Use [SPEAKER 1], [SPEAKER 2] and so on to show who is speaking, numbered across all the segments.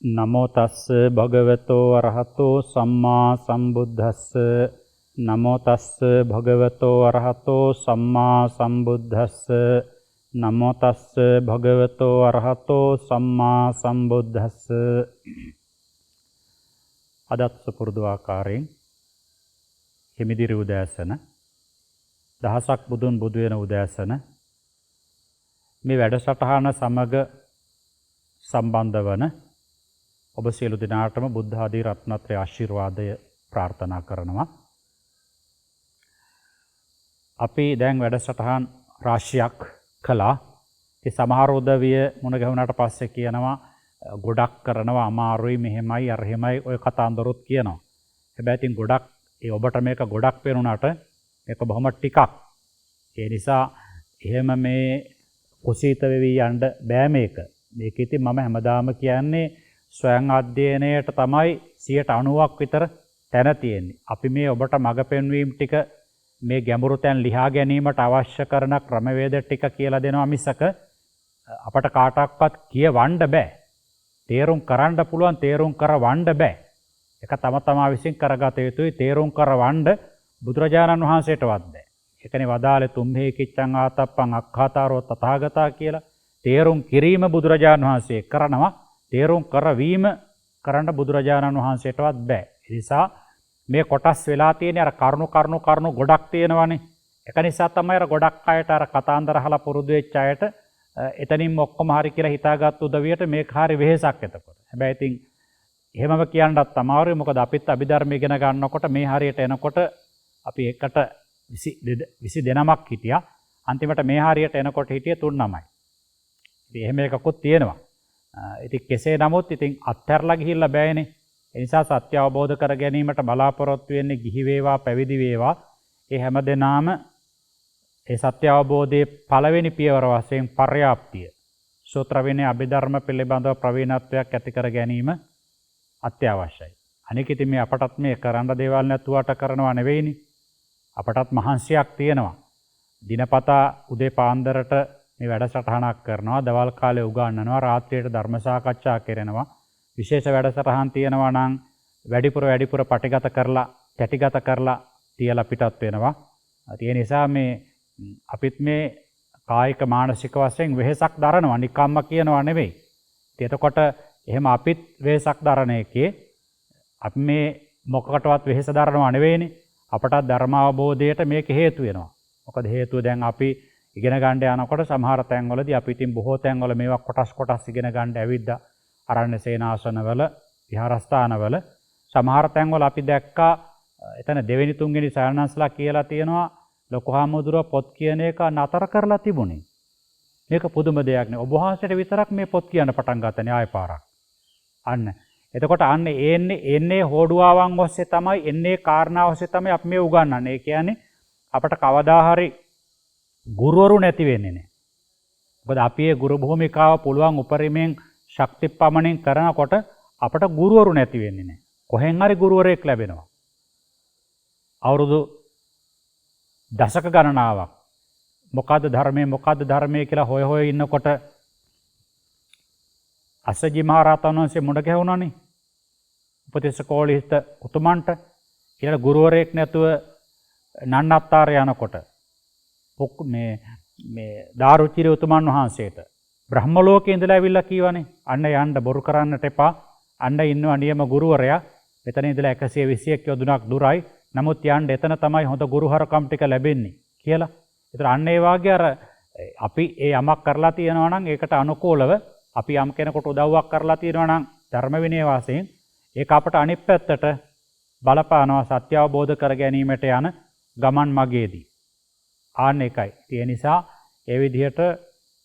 [SPEAKER 1] නමෝ තස්ස භගවතෝ අරහතෝ සම්මා සම්බුද්දස්ස නමෝ තස්ස භගවතෝ අරහතෝ සම්මා සම්බුද්දස්ස නමෝ තස්ස භගවතෝ අරහතෝ සම්මා සම්බුද්දස්ස. අදත් සුපුරුදු ආකාරයෙන් හිමිදිරි උදෑසන දහසක් බුදුන් බුදු වෙන උදෑසන මේ වැඩසටහන සමග සම්බන්ධ වන ඔබ සියලු දෙනාටම බුද්ධ ආදී රත්නත්‍රය ආශිර්වාදය ප්‍රාර්ථනා කරනවා. අපි දැන් වැඩසටහන් රාශියක් කළා. ඒ සමහර උදවිය මුණ ගැහුණාට පස්සේ කියනවා ගොඩක් කරනවා අමාරුයි මෙහෙමයි අර එහෙමයි ඔය කතාන්දරුත් කියනවා. හැබැයි ඉතින් ගොඩක් ඒ ඔබට මේක ගොඩක් පේනුණාට මේක බොහොම ටිකක්. ඒ නිසා එහෙම මේ කුසීත වෙවි යන්න බෑ මේක. මේක ඉතින් මම හැමදාම කියන්නේ ස්වයං අධ්‍යයනයට තමයි 90%ක් විතර තැන තියෙන්නේ. අපි මේ ඔබට මඟ පෙන්වීම ටික මේ ගැඹුරු තැන් ලියා ගැනීමට අවශ්‍ය කරන ක්‍රමවේද ටික කියලා දෙනවා මිසක අපට කාටවත් කියවන්න බෑ. තේරුම් කරන්න පුළුවන් තේරුම් කරවන්න බෑ. ඒක තම තමා විසින් කරගත යුතුයි. තේරුම් කරවන්න බුදුරජාණන් වහන්සේටවත් බෑ. ඒකනේ වදාළේ තුම්හේ කිච්ඡං ආතප්පං අක්ඛාතාරෝ තථාගතා කියලා. තේරුම් කිරීම බුදුරජාණන් වහන්සේ කරනවා. තේරුම් කරවීම කරන්න බුදුරජාණන් වහන්සේටවත් බෑ. ඒ නිසා මේ කොටස් වෙලා තියෙන අර කරුණු ගොඩක් තියෙනවානේ. ඒක නිසා තමයි අර ගොඩක් අයට අර කතාන්දර අහලා පුරුදු වෙච්ච අයට එතනින් ඔක්කොම හරි කියලා හිතාගත්තු උදවියට මේක හරි වෙහෙසක් එතකොට. හැබැයි ඉතින් එහෙමම කියන්නත් අමාරුයි. මොකද අපිත් අභිධර්ම ඉගෙන ගන්නකොට මේ හරියට එනකොට අපි එකට 22 හිටියා. අන්තිමට මේ හරියට එනකොට හිටියේ 3-9යි. ඉතින් එහෙම එකකුත් තියෙනවා. ඉතින් කෙසේ නමුත් ඉතින් අත්හැරලා ගිහිල්ලා බෑනේ. ඒ නිසා සත්‍ය අවබෝධ කර ගැනීමට බලාපොරොත්තු වෙන්නේ ගිහි වේවා පැවිදි වේවා. ඒ හැම දෙනාම ඒ සත්‍ය අවබෝධයේ පළවෙනි පියවර වශයෙන් පර්යාප්තිය සූත්‍ර විනය අභිධර්ම පිළිබඳව ප්‍රවීණත්වයක් ඇති කර ගැනීම අත්‍යවශ්‍යයි. අනික ඉතින් මේ අපටත් මේ කරන්න දේවල් නැතුවට කරනවා නෙවෙයිනේ. අපටත් මහන්සියක් තියෙනවා. දිනපතා උදේ පාන්දරට මේ වැඩසටහනක් කරනවා, දවල් කාලේ උගන්වනවා, රාත්‍රියට ධර්ම සාකච්ඡා කරනවා. විශේෂ වැඩසටහන් තියෙනවා නම් වැඩිපුර පටිගත කරලා, කැටිගත කරලා තියලා පිටත් වෙනවා. ඒ නිසා මේ අපිත් මේ කායික මානසික වශයෙන් වෙහෙසක් දරනවා, නිකම්ම කියනවා නෙවෙයි. එතකොට එහෙම අපිත් වෙහෙසක් දරන එකේ අපි මේ මොකකටවත් වෙහෙස දරනවා නෙවෙයිනේ. අපටත් ධර්ම අවබෝධයට මේක හේතු වෙනවා. මොකද හේතුව දැන් අපි ඉගෙන ගන්න යනකොට සමහර තැන්වලදී අපි ඉතින් බොහෝ තැන්වල මේවා කොටස් ඉගෙන ගන්න ඇවිද්දා. අරණ්‍ය සේනාසනවල, විහාරස්ථානවල සමහර තැන්වල අපි දැක්කා එතන දෙවෙනි තුන්වෙනි සාරණංශලා කියලා තියෙනවා ලොකු හාමුදුරුවෝ පොත් කියන එක නතර කරලා තිබුණේ. මේක පුදුම දෙයක් නේ. ඔබ වහන්සේට විතරක් මේ පොත් කියන්න පටන් ගත්තනේ ආයෙ පාරක්. අන්න. එතකොට අන්න එන්නේ හෝඩුවාවන් ඔස්සේ තමයි, එන්නේ කාරණා ඔස්සේ තමයි අපි මේ උගන්වන්නේ. ඒ කියන්නේ අපට කවදා හරි ගුරුවරු නැති වෙන්නේ නැහැ. මොකද අපි ඒ ගුරු භූමිකාව පුළුවන් උපරිමයෙන් ශක්ති පමණින් කරනකොට අපට ගුරුවරු නැති වෙන්නේ නැහැ. කොහෙන් හරි ගුරුවරයෙක් ලැබෙනවා. අවුරුදු දශක ගණනාවක් මොකද්ද ධර්මයේ කියලා හොය ඉන්නකොට අසජි මහ රහතන් වහන්සේ මුණ ගැහුණානේ. උපතිස්ස කෝලිත උතුමන්ට ඊළඟ ගුරුවරයෙක් නැතුව නන්නත්තර යනකොට මේ දාරුචිරි උතුමන් වහන්සේට බ්‍රහ්ම ලෝකේ ඉඳලා ඇවිල්ලා කීවනේ අන්න යන්න බොරු කරන්නට එපා. අන්න ඉන්නවා නියම ගුරුවරයා. මෙතන ඉඳලා 121 යොදුනක් දුරයි. නමුත් යන්න එතන තමයි හොඳ ගුරුහරකම් ටික ලැබෙන්නේ කියලා. ඒතර අන්න ඒ වාගේ අර අපි ඒ යමක් කරලා තියෙනවා නම් ඒකට අනුකූලව අපි යම් කෙනෙකුට උදව්වක් කරලා තියෙනවා නම් ධර්ම විනය වාසයෙන් ඒක අපට අනිත් පැත්තට බලපානවා සත්‍ය අවබෝධ කර ගැනීමට යන ගමන් මගේදී. ආන්න එකයි. ඒ නිසා ඒ විදිහට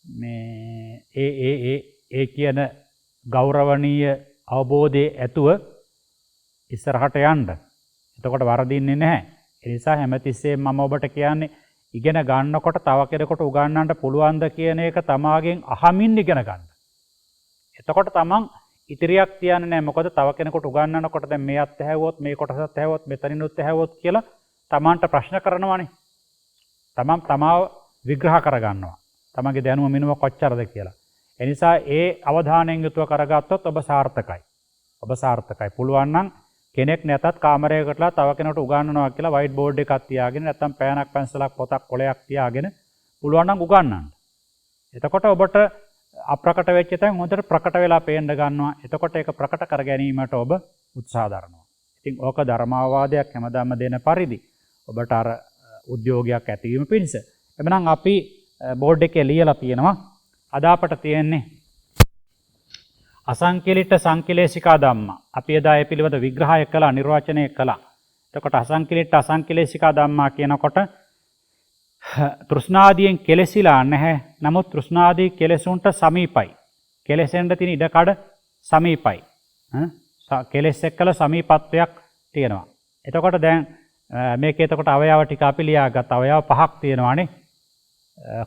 [SPEAKER 1] මේ ඒ කියන ගෞරවනීය අවබෝධයේ ඇතුව ඉස්සරහට යන්න. එතකොට වරදින්නේ නැහැ. ඒ නිසා හැමතිස්සෙම මම ඔබට කියන්නේ ඉගෙන ගන්නකොට තව කෙනෙකුට උගන්වන්න පුළුවන්ද කියන එක තමාගෙන් අහමින් ඉගෙන ගන්න. එතකොට තමන් ඉතිරියක් තියන්නේ නැහැ. මොකද තව කෙනෙකුට උගන්වනකොට දැන් මේ අත් ඇහැවුවොත් මේ කොටසත් ඇහැවුවොත් මෙතනිනුත් ඇහැවුවොත් කියලා තමන්ට ප්‍රශ්න කරනවානේ. තමන් තමාව විග්‍රහ කරගන්නවා. තමන්ගේ දැනුම මිනුම කොච්චරද කියලා. එනිසා ඒ අවධානයෙන් යුතුව කරගත්තොත් ඔබ සාර්ථකයි. ඔබ සාර්ථකයි. පුළුවන් නම් කෙනෙක් නැතත් කාමරයකටලා තව කෙනෙකුට උගන්වනවා කියලා වයිට් බෝඩ් එකක් තියාගෙන නැත්නම් පෑනක් පැන්සලක් පොතක් කොලයක් තියාගෙන පුළුවන් නම් උගන්වන්න. එතකොට ඔබට අප්‍රකට වෙච්ච තැන් හොඳට ප්‍රකට වෙලා පේන්න ගන්නවා. එතකොට ඒක ප්‍රකට කර ගැනීමට ඔබ උත්සාහ දරනවා. ඉතින් ඕක ධර්මාවාදයක් හැමදාම දෙන පරිදි ඔබට අර උද්‍යෝගයක් ඇතිවීම පිණිස. එබනම් අපි බෝඩ් එකේ ලියලා තියෙනවා අද අපට තියෙන්නේ අසංකලිට සංකලේශිකා ධම්මා. අපි එදා ඒ පිළිබඳ විග්‍රහය කළා, නිර්වචනය කළා. එතකොට අසංකලිට අසංකලේශිකා ධම්මා කියනකොට තෘෂ්ණාදියෙන් කෙලෙසිලා නැහැ. නමුත් තෘෂ්ණාදී කෙලෙසුන්ට සමීපයි. කෙලෙසෙන්න තියෙන ඉඩකඩ සමීපයි. කෙලෙස් එක්කල සමීපත්වයක් තියෙනවා. එතකොට දැන් මේක එතකොට අවයව ටික අපි ලියාගත් අවයව 5ක් තියෙනවානේ.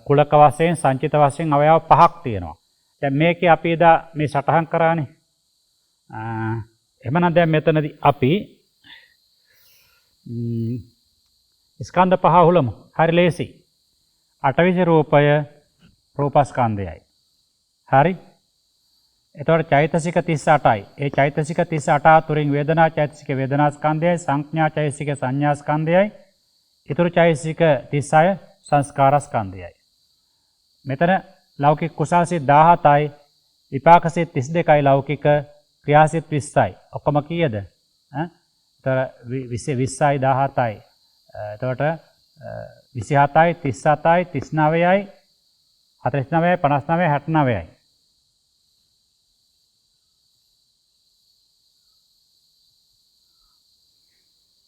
[SPEAKER 1] කුලක වශයෙන් සංචිත වශයෙන් අවයව 5ක් තියෙනවා. දැන් මේකේ අපි එදා මේ සටහන් කරානේ. එහෙමනම් දැන් මෙතනදී අපි ස්කන්ධ පහ හුලමු. හරි ලේසි. අටවිසි රූපය රූපස්කන්ධයයි. හරි. එතකොට චෛතසික 38යි. ඒ චෛතසික 38 තුරින් වේදනා චෛතසික වේදනාස්කන්ධයයි, සංඥා චෛතසික සංඥාස්කන්ධයයි, ඊතුරු චෛතසික 36 සංස්කාරස්කන්ධයයි. මෙතන ලෞකික කුසල්සිත 17යි, විපාකසිත 32යි, ලෞකික ක්‍රියාසිත 20යි. ඔක්කොම කීයද? එතකොට 20යි 17යි. එතකොට 27යි 37යි 39යි 49යි 59යි 69යි.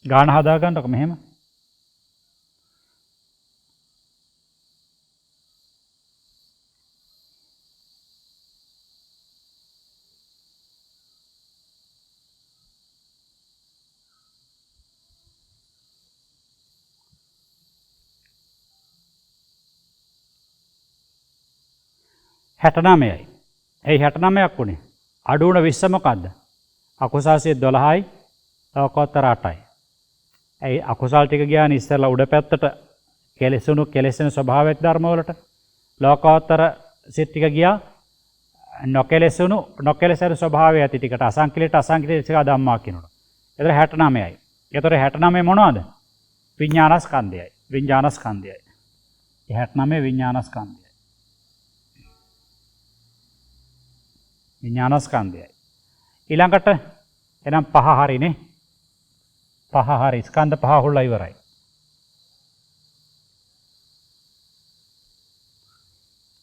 [SPEAKER 1] ගාන හදාගන්නකො මෙහෙම. හැටනමයයි. ඇයි 69ක් වුණේ? අඩු වුණ 20 මොකද්ද? අකුසල්සිත 12යි, ලෝකෝත්තර 8යි. ඇයි අකුසල් ටික ගියානේ ඉස්සෙල්ලා උඩ පැත්තට කෙලෙසෙන ස්වභාවික ධර්ම වලට. ලෝකෝත්තර සිත් ටික ගියා නොකෙලෙසෙන ස්වභාවය ඇති ටිකට අසංකලිට අසංකලිට ධම්මා කියනවා. ඒතර 69යි. ඒතර 69 මොනවද? විඥානස්කන්ධයයි. විඥානස්කන්ධයයි. 69 විඥානස්කන්ධයයි. විඥානස්කන්ධයයි. ඊළඟට එනම් පහ හරිනේ. පහ හරි. ස්කන්ධ පහ හුල්ලා ඉවරයි.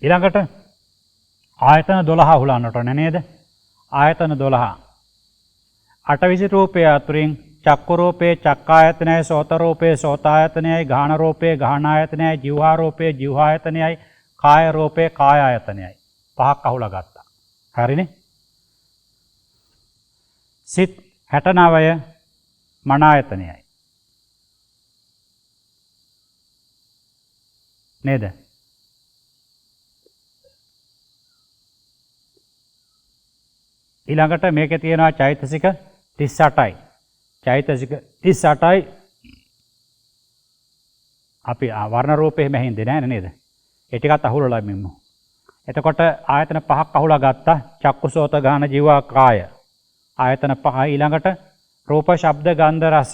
[SPEAKER 1] ඊළඟට ආයතන 12 හුලන්නට ඕනේ නේද? ආයතන 12. අටවිසි රූපය අතුරින් චක්කු රූපේ චක්කායතනයයි, සෝත රූපේ සෝතායතනයයි, ගාහන රූපේ ගාහනායතනයයි, જીවහා රූපේ જીවහායතනයයි, කාය රූපේ කායායතනයයි. පහක් අහුලා ගත්තා. හරිනේ? සිත් 69 මනායතනයයි. නේද? ඊළඟට මේකේ තියෙනවා චෛතසික 38යි. චෛතසික 38යි අපි වර්ණ රූපේ එහෙම හින්දේ නැහැ නේද? ඒ ටිකත් අහුලලා මිමු. එතකොට ආයතන පහක් අහුලා ගත්තා. චක්කු සෝත ගාන ජීවා කාය. ආයතන පහ. ඊළඟට රූප ශබ්ද ගන්ධ රස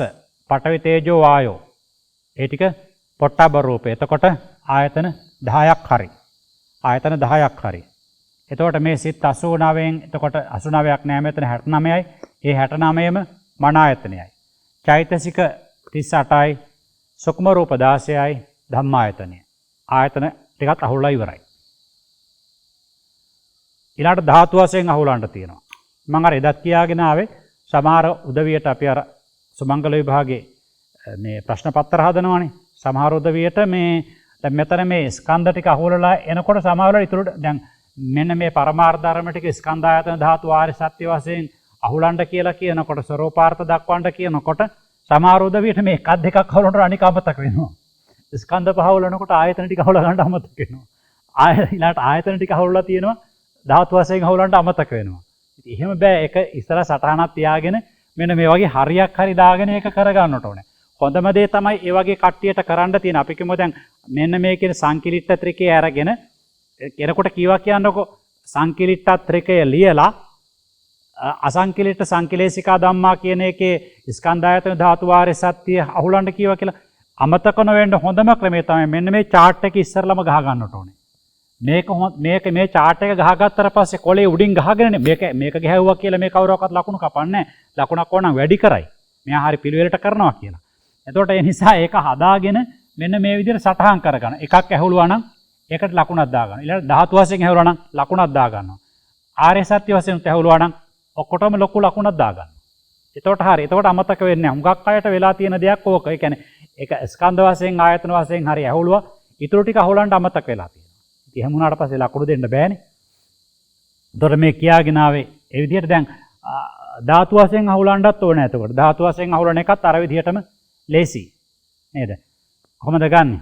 [SPEAKER 1] පඨවි තේජෝ වායෝ. ඒ ටික පොට්ටබ්බ රූපේ. එතකොට ආයතන 10ක් හරි. ආයතන 10ක් හරි. එතකොට මේ සිත් 89න් එතකොට 89ක් නෑ මෙතන 69යි. ඒ 69ම මන ආයතනයයි. චෛතසික 38යි, සුක්ම රූප 16යි, ධම්මායතනය. ආයතන ටිකක් අහුලා ඉවරයි. ඊළඟට ධාතු වශයෙන් අහුලන්න තියෙනවා. මම අර එදත් කියාගෙන ආවේ සමහර උදවියට අපි අර සුමංගල විභාගයේ මේ ප්‍රශ්න පත්‍ර හදනවානේ. සමහර උදවියට මේ දැන් මෙතන මේ ස්කන්ධ ටික අහුලලා එනකොට සමහරවල් ඊටු දැන් මෙන්න මේ පරමාර්ථ ධර්ම ටික ස්කන්ධ ආයතන ධාතු ආර්ය සත්‍ය වශයෙන් අහුලන්න කියලා කියනකොට ස්වરૂපාර්ථ දක්වන්න කියනකොට සමහර උදවියට මේ එකක් දෙකක් අහුලනකොට අනික අමතක වෙනවා. ස්කන්ධ පහ අහුලනකොට ආයතන ටික අහුලා ගන්න අමතක වෙනවා. ඊළාට ආයතන ටික අහුලලා තියෙනවා ධාතු වශයෙන් අහුලන්න අමතක වෙනවා. ඉතින් එහෙම බෑ. ඒක ඉස්සර සටහනක් තියාගෙන මෙන්න මේ වගේ හරියක් හරි දාගෙන ඒක කරගන්නට ඕනේ. හොඳම දේ තමයි ඒ වගේ කට්ටියට කරන්න තියෙන. අපි කියමු දැන් මෙන්න මේ කියන සංකීර්ණ ත්‍රිකේ අරගෙන කෙනෙකුට කීවා කියන්නකො සංකිලිට්ඨත්‍රිකය ලියලා අසංකිලිට සංකිලේශිකා ධම්මා කියන එකේ ස්කන්ධායතන ධාතු වාරේ සත්‍ය අහුලන්න කියවා කියලා අමතක නොවෙන්න හොඳම ක්‍රමය තමයි මෙන්න මේ chart එක ඉස්සරලම ගහ ගන්නට ඕනේ. මේක මේ chart එක ගහගත්තට පස්සේ කොලේ උඩින් ගහගෙනනේ මේක ගහුවා කියලා මේ කවුරක්වත් ලකුණු කපන්නේ නැහැ. ලකුණක් ඕනනම් වැඩි කරයි. මෙයා හරි පිළිවෙලට කරනවා කියලා. එතකොට ඒ නිසා ඒක හදාගෙන මෙන්න මේ විදිහට සටහන් කරගන්න. එකක් ඇහුලුවා නම් ඒකට ලකුණක් දාගන්න. ඊළඟ ධාතු වශයෙන් ඇහුලුවා නම් ලකුණක් දාගන්නවා. ආර්ය සත්‍ය වශයෙන් ඇහුලුවා නම් ඔක්කොටම ලොකු ලකුණක් දාගන්න. එතකොට හරි. එතකොට අමතක වෙන්නේ නැහැ. හුඟක් අයට වෙලා තියෙන දෙයක් ඕක. ඒ කියන්නේ ඒක ස්කන්ධ වශයෙන් ආයතන වශයෙන් හරි ඇහුලුවා. ඊටු ටික අහුලන්න අමතක වෙලා තියෙනවා. ඉතින් එහෙම වුණාට පස්සේ ලකුණු දෙන්න බෑනේ. එතකොට මේ කියාගෙන ආවේ ඒ විදිහට දැන් ධාතු වශයෙන් අහුලන්නත් ඕනේ. එතකොට ධාතු වශයෙන් අහුලන එකත් අර විදිහටම ලේසි. නේද? කොහොමද ගන්නෙ?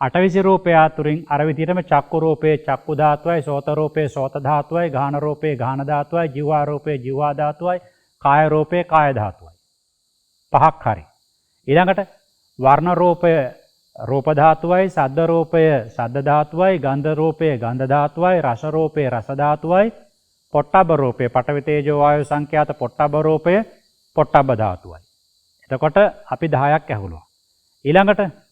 [SPEAKER 1] අටවිසි රූපය අතුරින් අර විදිහටම චක්කු රූපේ චක්කු ධාතුවයි, සෝත රූපේ සෝත ධාතුවයි, ගාහන රූපේ ගාහන ධාතුවයි, ජීවා රූපේ ජීවා ධාතුවයි, කාය රූපේ කාය ධාතුවයි. පහක් හරි. ඊළඟට වර්ණ රූපය රූප ධාතුවයි, සද්ද රූපය සද්ද ධාතුවයි, ගන්ධ රූපය ගන්ධ ධාතුවයි, රස රූපය රස ධාතුවයි, පොට්ටබ්බ රූපය පඨවි තේජෝ වායු සංඛ්‍යාත පොට්ටබ්බ රූපය පොට්ටබ්බ ධාතුවයි. එතකොට අපි 10ක් ඇහුලුවා. ඊළඟට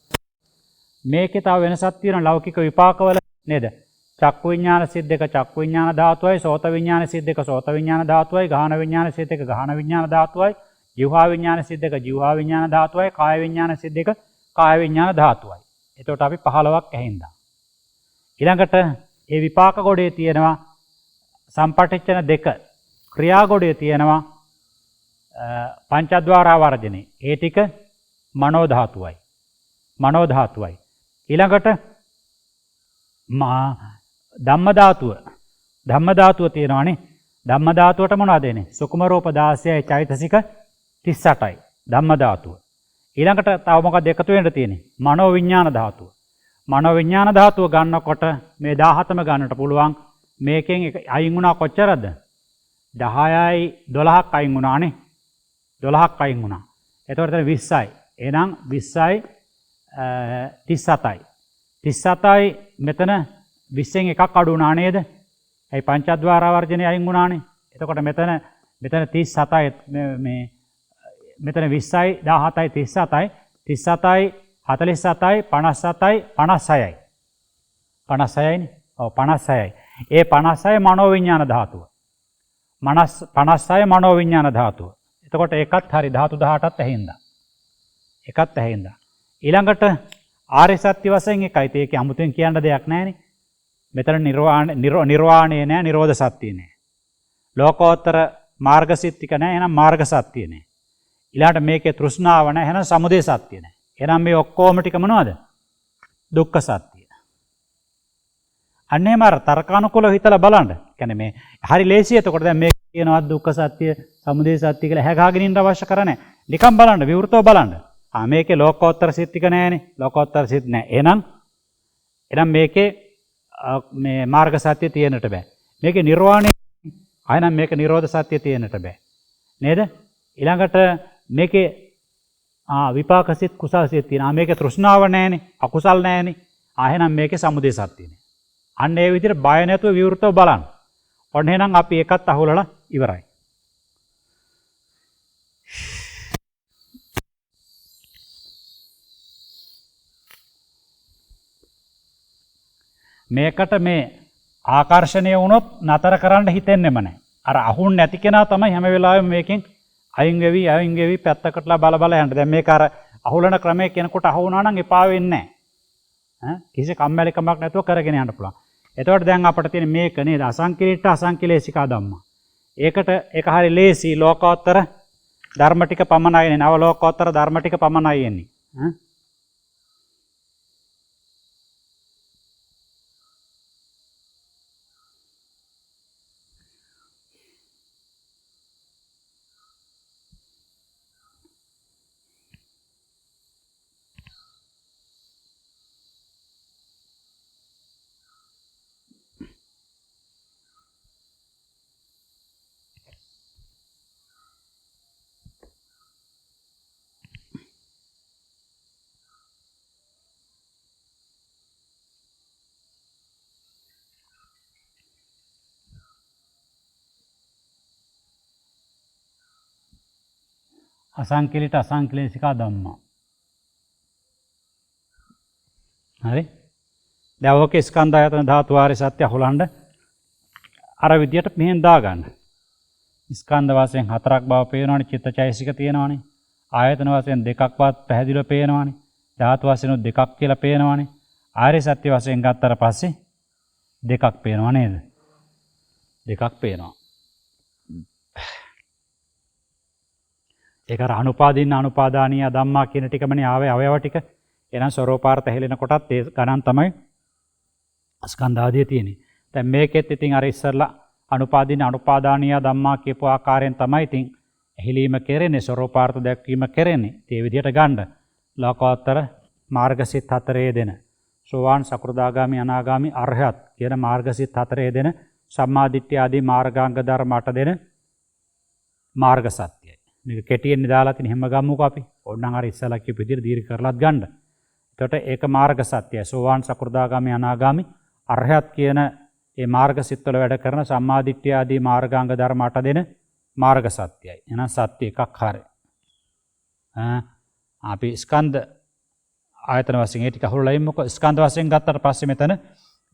[SPEAKER 1] මේකේ තව වෙනසක් තියෙනවා ලෞකික විපාකවල නේද? චක්කු විඥාන සිද්දක චක්කු විඥාන ධාතුවයි, සෝත විඥාන සිද්දක සෝත විඥාන ධාතුවයි, ගාහන විඥාන සිද්දක ගාහන විඥාන ධාතුවයි, જીවහා විඥාන සිද්දක જીවහා විඥාන ධාතුවයි, කාය විඥාන සිද්දක කාය විඥාන ධාතුවයි. එතකොට අපි 15ක් ඇහින්දා. ඊළඟට මේ විපාක ගොඩේ තියෙනවා සම්පටිච්ඡන දෙක. ක්‍රියා ගොඩේ තියෙනවා පංචද්වාරා වර්ජනේ. ඒ ටික මනෝ ධාතුවයි. මනෝ ධාතුවයි. ඊළඟට ධම්ම ධාතුව. ධම්ම ධාතුව තියෙනවානේ. ධම්ම ධාතුවට මොනවද එන්නේ? සුකුම රූප 16යි චෛතසික 38යි. ධම්ම ධාතුව. ඊළඟට තව මොකක්ද එකතු වෙන්න තියෙන්නේ? මනෝ විඥාන ධාතුව. මනෝ විඥාන ධාතුව ගන්නකොට මේ 17ම ගන්නට පුළුවන්. මේකෙන් අයින් වුණා කොච්චරද? 10යි 12ක් අයින් වුණානේ. 12ක් අයින් වුණා. එතකොට 20යි. එහෙනම් 20යි 37යි. 37යි මෙතන 20න් එකක් අඩු වුණා නේද? ඒ පංචද්වාර වර්ජනේ අයින් වුණානේ. එතකොට මෙතන 37යි මේ මෙතන 20යි 17යි 37යි 37යි 47යි 57යි 56යි. 56යිනේ. ඔව් 56යි. ඒ 56 මනෝ විඥාන ධාතුව. 56 මනෝ විඥාන ධාතුව. එතකොට ඒකත් හරි ධාතු 18ත් ඇහින්දා. එකත් ඇහින්දා. ඊළඟට ආර්ය සත්‍ය වශයෙන් එකයි. ඒකේ 아무තෙන් කියන්න දෙයක් නැහැනේ. මෙතන නිර්වාණය නෑ, නිරෝධ සත්‍ය නෑ. ලෝකෝත්තර මාර්ගසිද්ධික නෑ, එහෙනම් මාර්ග සත්‍ය නෑ. ඊළඟට මේකේ තෘෂ්ණාව නෑ, එහෙනම් සමුදය සත්‍ය නෑ. එහෙනම් මේ ඔක්කොම ටික මොනවද? දුක්ඛ සත්‍ය. අන්න එහෙම අර තර්කානුකූලව හිතලා බලන්න. කියන්නේ මේ හරි ලේසි. එතකොට දැන් මේක කියනවා දුක්ඛ සත්‍ය, සමුදය සත්‍ය කියලා හැගාගෙන ඉන්න අවශ්‍ය කරන්නේ. නිකන් බලන්න, විවෘතව බලන්න. මේකේ ලෝකෝත්තර සිද්ධික නෑනේ. ලෝකෝත්තර සිද්ධ නෑ. එහෙනම් මේකේ මේ මාර්ග සත්‍ය තියෙන්නට බෑ. මේකේ නිර්වාණය ආයෙනම් මේක නිරෝධ සත්‍ය තියෙන්නට බෑ. නේද? ඊළඟට මේකේ විපාක සිත් කුසල් සිත් තියෙනවා. මේකේ තෘෂ්ණාව නෑනේ. අකුසල් නෑනේ. එහෙනම් මේකේ සමුදය සත්‍ය නෑ. අන්න ඒ විදිහට බය නැතුව විවෘතව බලන්න. ඔන්න එහෙනම් අපි එකත් අහුලලා ඉවරයි. මේකට මේ ආකර්ෂණය වුණොත් නතර කරන්න හිතෙන්නෙම නැහැ. අර අහුන් නැති කෙනා තමයි හැම වෙලාවෙම මේකෙන් අයින් වෙවි පැත්තකටලා බල යන්න. දැන් මේක අර අහුලන ක්‍රමයේ කෙනෙකුට අහු වුණා නම් එපා වෙන්නේ නැහැ. කිසි කම්මැලිකමක් නැතුව කරගෙන යන්න පුළුවන්. එතකොට දැන් අපිට තියෙන මේක නේද? අසංකිලිට අසංකිලේශිකා ධම්මා. ඒක හරිය ලේසි. ලෝකෝත්තර ධර්ම ටික පමණයි එන්නේ. නව ලෝකෝත්තර ධර්ම ටික පමණයි එන්නේ. අසංකලිට අසංකලේශිකා ධම්මා. හරි? දැන් ඔක ස්කන්ධ ආයතන ධාතු වාරි සත්‍ය අහුලන්න අර විදියට මෙහෙන් දාගන්න. ස්කන්ධ වශයෙන් හතරක් බව පේනවනේ, චිත්තචෛසික තියෙනවනේ. ආයතන වශයෙන් දෙකක්වත් පැහැදිලිව පේනවනේ. ධාතු වශයෙන් දෙකක් කියලා පේනවනේ. ආර්ය සත්‍ය වශයෙන් ගත්තට පස්සේ දෙකක් පේනව නේද? දෙකක් පේනවා. ඒක අනුපාදින්න අනුපාදානීය ධම්මා කියන ටිකමනේ ආවේ අවයව ටික. එහෙනම් ස්වરૂපාර්ථ හැලෙන කොටත් ඒ ගණන් තමයි ස්කන්ධ ආදිය තියෙන්නේ. දැන් මේකෙත් ඉතින් අර ඉස්සරලා අනුපාදින්න අනුපාදානීය ධම්මා කියපු ආකාරයෙන් තමයි ඉතින් ඇහිලීම කෙරෙන්නේ, ස්වરૂපාර්ථ දැක්වීම කෙරෙන්නේ. ඒ විදිහට ගන්න ලෝකෝත්තර මාර්ගසිත හතරේ දෙන සෝවාන් සකෘදාගාමි අනාගාමි අරහත් කියන මාර්ගසිත හතරේ දෙන සම්මාදිට්ඨිය ආදී මාර්ගාංග ධර්ම 8 දෙන මාර්ග සත්‍යයි. මේක කෙටියෙන් දාලා තින හැම ගම්මුකෝ අපි. ඕනනම් අර ඉස්සලා කියපු විදිහට දීර්ඝ කරලාත් ගන්න. එතකොට ඒක මාර්ග සත්‍යයි. සෝවාන් සකෘදාගාමි අනාගාමි අරහත් කියන මේ මාර්ගසිත වල වැඩ කරන සම්මාදිට්ඨිය ආදී මාර්ගාංග ධර්ම 8 දෙන මාර්ග සත්‍යයි. එහෙනම් සත්‍ය එකක් හරි. අපි ස්කන්ධ ආයතන වශයෙන් ඒ ටික අහුරලා ඉමුකෝ. ස්කන්ධ වශයෙන් ගත්තට පස්සේ මෙතන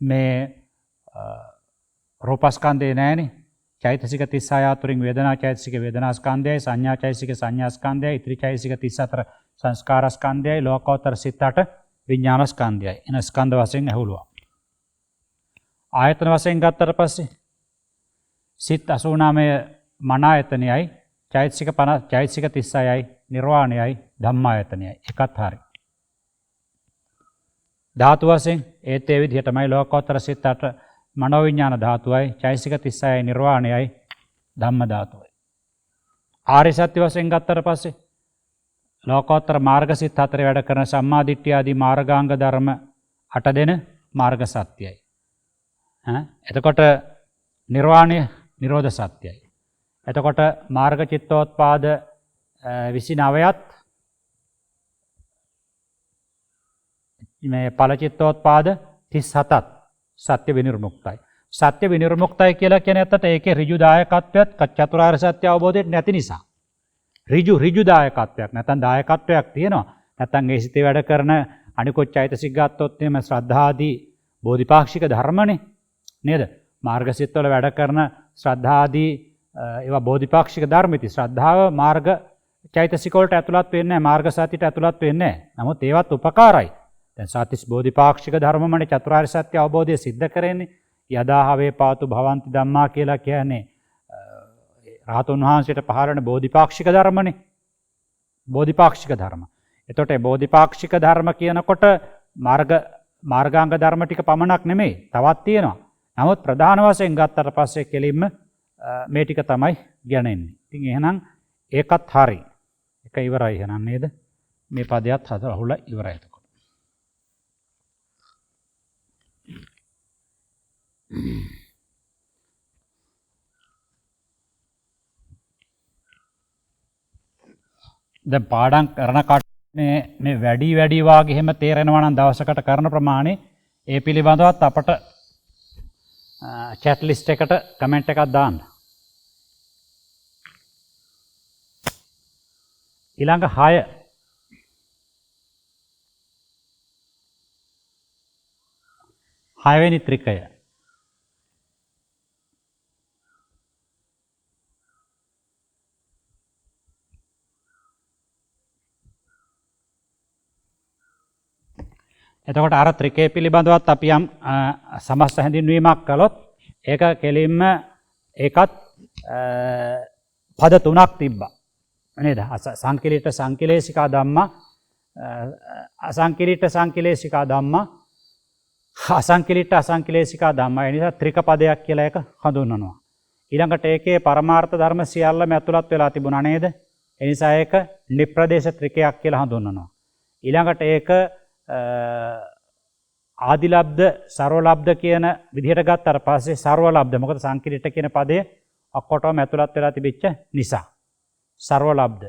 [SPEAKER 1] මේ රූපස්කන්ධේ නෑනේ. චෛතසික 36 අතුරින් වේදනා චෛතසික වේදනා ස්කන්ධයයි, සංඥා චෛතසික සංඥා ස්කන්ධයයි, ඉතිරි චෛතසික 34 සංස්කාර ස්කන්ධයයි, ලෝකෝත්තර සිත් 8 විඥාන ස්කන්ධයයි. එන ස්කන්ධ වශයෙන් ඇහුලුවා. ආයතන වශයෙන් ගත්තට පස්සේ සිත් 89 මන ආයතනයයි, චෛතසික 50 චෛතසික 36යි, නිර්වාණයයි, ධම්මායතනයයි. එකත් හරි. ධාතු වශයෙන් ඒත් ඒ විදිහටමයි ලෝකෝත්තර සිත් 8 මනෝවිඥාන ධාතුවයි, චෛතසික 36යි, නිර්වාණයයි, ධම්ම ධාතුවයි. ආර්ය සත්‍ය වශයෙන් ගත්තට පස්සේ ලෝකෝත්තර මාර්ග සිත් 4 වැඩ කරන සම්මාදිට්ඨිය ආදී මාර්ගාංග ධර්ම 8 දෙන මාර්ග සත්‍යයි. එතකොට නිර්වාණය නිරෝධ සත්‍යයි. එතකොට මාර්ග චිත්තෝත්පාද 29ත් මේ ඵල චිත්තෝත්පාද 37ත් සත්‍ය විනිර්මුක්තයි. සත්‍ය විනිර්මුක්තයි කියලා කියන්නේ ඇත්තට ඒකේ ඍජු දායකත්වයක් චතුරාර්ය සත්‍ය අවබෝධයට නැති නිසා. ඍජු දායකත්වයක් නැත්නම් දායකත්වයක් තියෙනවා. නැත්නම් ඒ සිතේ වැඩ කරන අනිකුත් චෛතසික ගත්තොත් එහෙම ශ්‍රද්ධාදී බෝධිපාක්ෂික ධර්මනේ නේද? මාර්ගසිත වල වැඩ කරන ශ්‍රද්ධාදී ඒවා බෝධිපාක්ෂික ධර්ම ඉති. ශ්‍රද්ධාව මාර්ග චෛතසික වලට ඇතුළත් වෙන්නේ නැහැ, මාර්ග සතියට ඇතුළත් වෙන්නේ නැහැ. නමුත් ඒවත් උපකාරයි. දැන් සාතිස් බෝධිපාක්ෂික ධර්මමනේ චතුරාර්ය සත්‍ය අවබෝධය සිද්ධ කරන්නේ. යදාහවේ පාතු භවಂತಿ ධම්මා කියලා කියන්නේ රහතුන් වහන්සේට පහළ වෙන බෝධිපාක්ෂික ධර්මනේ. බෝධිපාක්ෂික ධර්ම. එතකොට මේ බෝධිපාක්ෂික ධර්ම කියනකොට මාර්ගාංග ධර්ම ටික පමණක් නෙමෙයි, තවත් තියෙනවා. නමුත් ප්‍රධාන වශයෙන් ගත්තට පස්සේ කෙලින්ම මේ ටික තමයි ගණන්නේ. ඉතින් එහෙනම් ඒකත් හරි. එක ඉවරයි එහෙනම් නේද? මේ පදයක් හතර අහුලා ඉවරයි. දැන් පාඩම් කරන කටනේ මේ වැඩි වාගේ එහෙම තේරෙනවා නම් දවසකට කරන ප්‍රමාණය ඒ පිළිබඳවත් අපට chat list එකට කමෙන්ට් එකක් දාන්න. ඊළඟ 6 වෙනි ත්‍රිකය. එතකොට අර ත්‍රිකය පිළිබඳවත් අපි යම් සමස්ත හැඳින්වීමක් කළොත් ඒක කෙලින්ම ඒකත් පද 3ක් තිබ්බා නේද? සංකලිට සංකලේශිකා ධම්මා, අසංකලිට සංකලේශිකා ධම්මා, අසංකලිට අසංකලේශිකා ධම්මා. ඒ නිසා ත්‍රික පදයක් කියලා ඒක හඳුන්වනවා. ඊළඟට ඒකේ පරමාර්ථ ධර්ම සියල්ලම ඇතුළත් වෙලා තිබුණා නේද? ඒ නිසා ඒක නිප්‍රදේශ ත්‍රිකයක් කියලා හඳුන්වනවා. ඊළඟට ඒක ආදිලබ්ධ සර්වලබ්ධ කියන විදිහට ගත්තාට පස්සේ සර්වලබ්ධ, මොකද සංකලිට කියන පදය ඔක්කොටම ඇතුළත් වෙලා තිබිච්ච නිසා සර්වලබ්ධ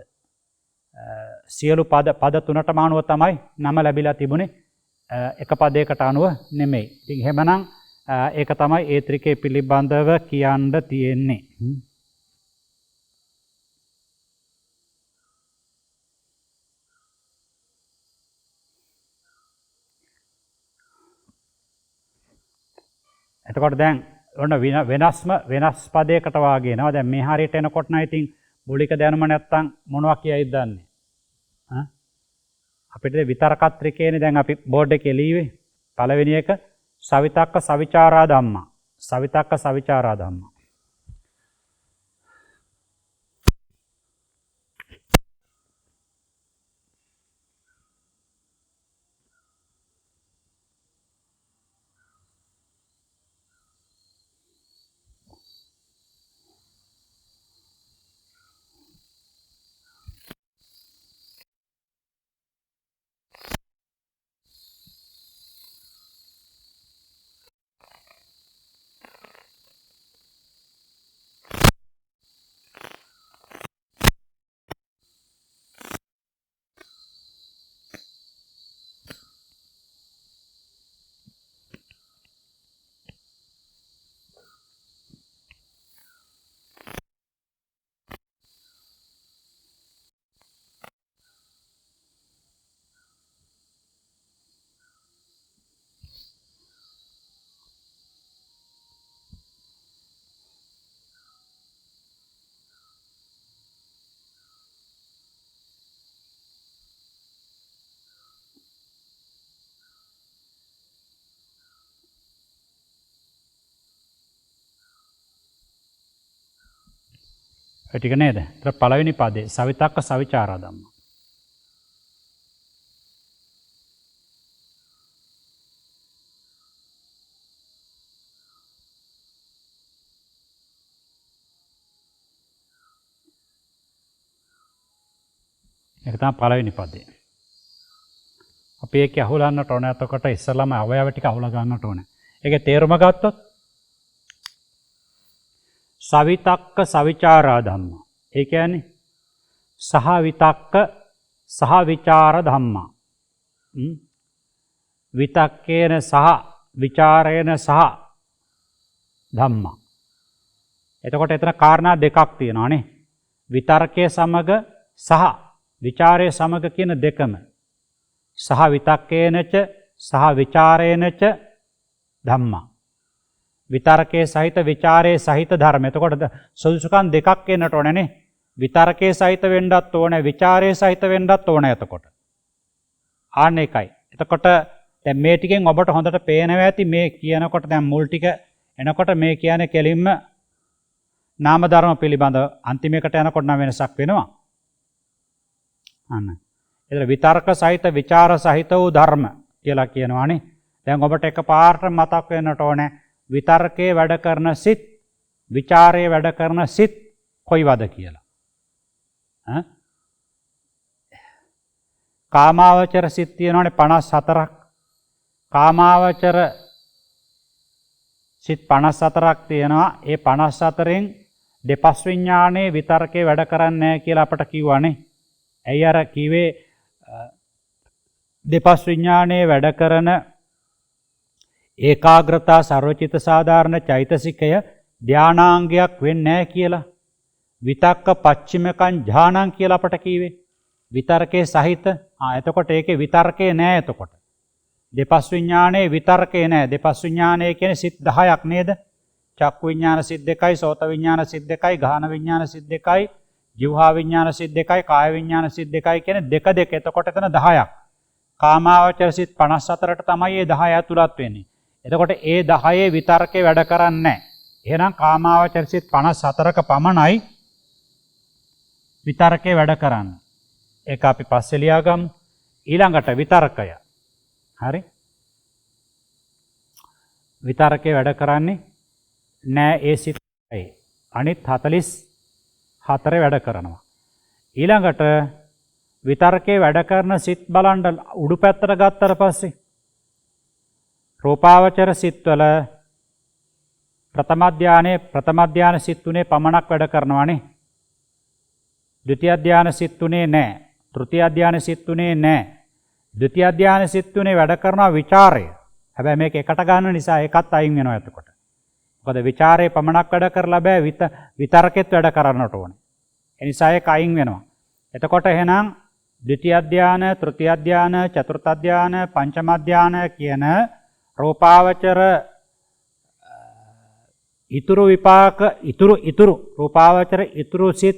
[SPEAKER 1] සියලු පද 3ටම අනුව තමයි නම ලැබිලා තිබුණේ, එක පදයකට අනුව නෙමෙයි. ඉතින් එහෙමනම් ඒක තමයි ඒ ත්‍රිකේ පිළිබඳව කියන්න තියෙන්නේ. එතකොට දැන් ඔන්න වෙනස් පදයකට වාගේ එනවා. දැන් මේ හරියට එනකොට නම් ඉතින් මූලික දැනුම නැත්තම් මොනවා කියයිද දන්නේ. අපිට විතර්කත්‍රිකේනේ දැන් අපි බෝඩ් එකේ ලියුවේ. පළවෙනි එක සවිතක්ක සවිචාරා ධම්මා. සවිතක්ක සවිචාරා ධම්මා. ඒ ටික නේද? ඒතර පළවෙනි පදේ සවිතක්ක සවිචාරා ධම්මා. ඒක තමයි පළවෙනි පදේ. අපි ඒක අහුලන්නට ඕනේ. එතකොට ඉස්සෙල්ලාම අවයව ටික අහුලා ගන්නට ඕනේ. ඒකේ තේරුම ගත්තොත් සවිතක්ක සවිචාරා ධම්මා. ඒ කියන්නේ සහ විතක්ක සහ විචාර ධම්මා. විතක්කේන සහ විචාරේන සහ ධම්මා. එතකොට එතන කාරණා දෙකක් තියෙනවානේ. විතර්කයේ සමග සහ විචාරයේ සමග කියන දෙකම. සහ විතක්කේනච සහ විචාරේනච ධම්මා. විතර්කයේ සහිත විචාරයේ සහිත ධර්ම. එතකොට සුදුසුකම් දෙකක් එන්නට ඕනේනේ. විතර්කයේ සහිත වෙන්නත් ඕනේ, විචාරයේ සහිත වෙන්නත් ඕනේ එතකොට. ආන්න එකයි. එතකොට දැන් මේ ටිකෙන් ඔබට හොඳට පේනවා ඇති මේ කියනකොට දැන් මුල් ටික එනකොට මේ කියන්නේ කෙලින්ම නාම ධර්ම පිළිබඳ අන්තිමයකට යනකොට නම් වෙනසක් වෙනවා. අන්න. ඒතර විතර්ක සහිත විචාර සහිත වූ ධර්ම කියලා කියනවානේ. දැන් ඔබට එකපාරට මතක් වෙන්නට ඕනේ විතර්කයේ වැඩ කරන සිත්, විචාරයේ වැඩ කරන සිත් කොයිවද කියලා. කාමාවචර සිත් තියෙනවානේ 54ක්. කාමාවචර සිත් 54ක් තියෙනවා. ඒ 54න් දෙපස් විඥානයේ විතර්කයේ වැඩ කරන්නේ නැහැ කියලා අපට කිව්වනේ. ඇයි අර කිව්වේ දෙපස් විඥානයේ වැඩ කරන ඒකාග්‍රතා සර්වචිත සාධාරණ චෛතසිකය ධානාංගයක් වෙන්නේ නැහැ කියලා. විතක්ක පච්චිමකං ඥානං කියලා අපට කිව්වේ. විතර්කයේ සහිත. එතකොට ඒකේ විතර්කේ නැහැ එතකොට. දෙපස් විඥානයේ විතර්කේ නැහැ. දෙපස් විඥානයේ කියන්නේ සිත් 10ක් නේද? චක්කු විඥාන සිත් 2යි, සෝත විඥාන සිත් 2යි, ගාහන විඥාන සිත් 2යි, ජීවහා විඥාන සිත් 2යි, කාය විඥාන සිත් 2යි කියන්නේ දෙක දෙක. එතකොට එතන 10ක්. කාමාවචර සිත් 54ට තමයි මේ 10 ඇතුළත් වෙන්නේ. එතකොට ඒ 10 විතර්කේ වැඩ කරන්නේ නැහැ. එහෙනම් කාමාවචර සිත් 54ක පමණයි විතර්කේ වැඩ කරන්නේ. ඒක අපි පස්සේ ලියාගමු. ඊළඟට විතර්කය. හරි? විතර්කේ වැඩ කරන්නේ නෑ ඒ සිත්යි. අනිත් 44 වැඩ කරනවා. ඊළඟට විතර්කේ වැඩ කරන සිත් බලන්න උඩු පැත්තට ගත්තට පස්සේ රූපාවචර සිත්වල ප්‍රථම ධානය සිත් 3 පමණක් වැඩ කරනවානේ. ද්විතිය ධානය සිත් 3 නෑ. තෘතිය ධානය සිත් 3 නෑ. ද්විතිය ධානය සිත් 3 වැඩ කරනවා විචාරය. හැබැයි මේක එකට ගන්න නිසා ඒකත් අයින් වෙනවා එතකොට. මොකද විචාරයේ පමණක් වැඩ කරලා බෑ විතර්කෙත් වැඩ කරන්නට ඕනේ. ඒ නිසා ඒක අයින් වෙනවා. එතකොට එහෙනම් ද්විතිය ධානය, තෘතිය ධානය, චතුර්ථ ධානය, පංචම ධානය කියන රූපාවචර ඉතුරු විපාක ඉතුරු රූපාවචර ඉතුරු සිත්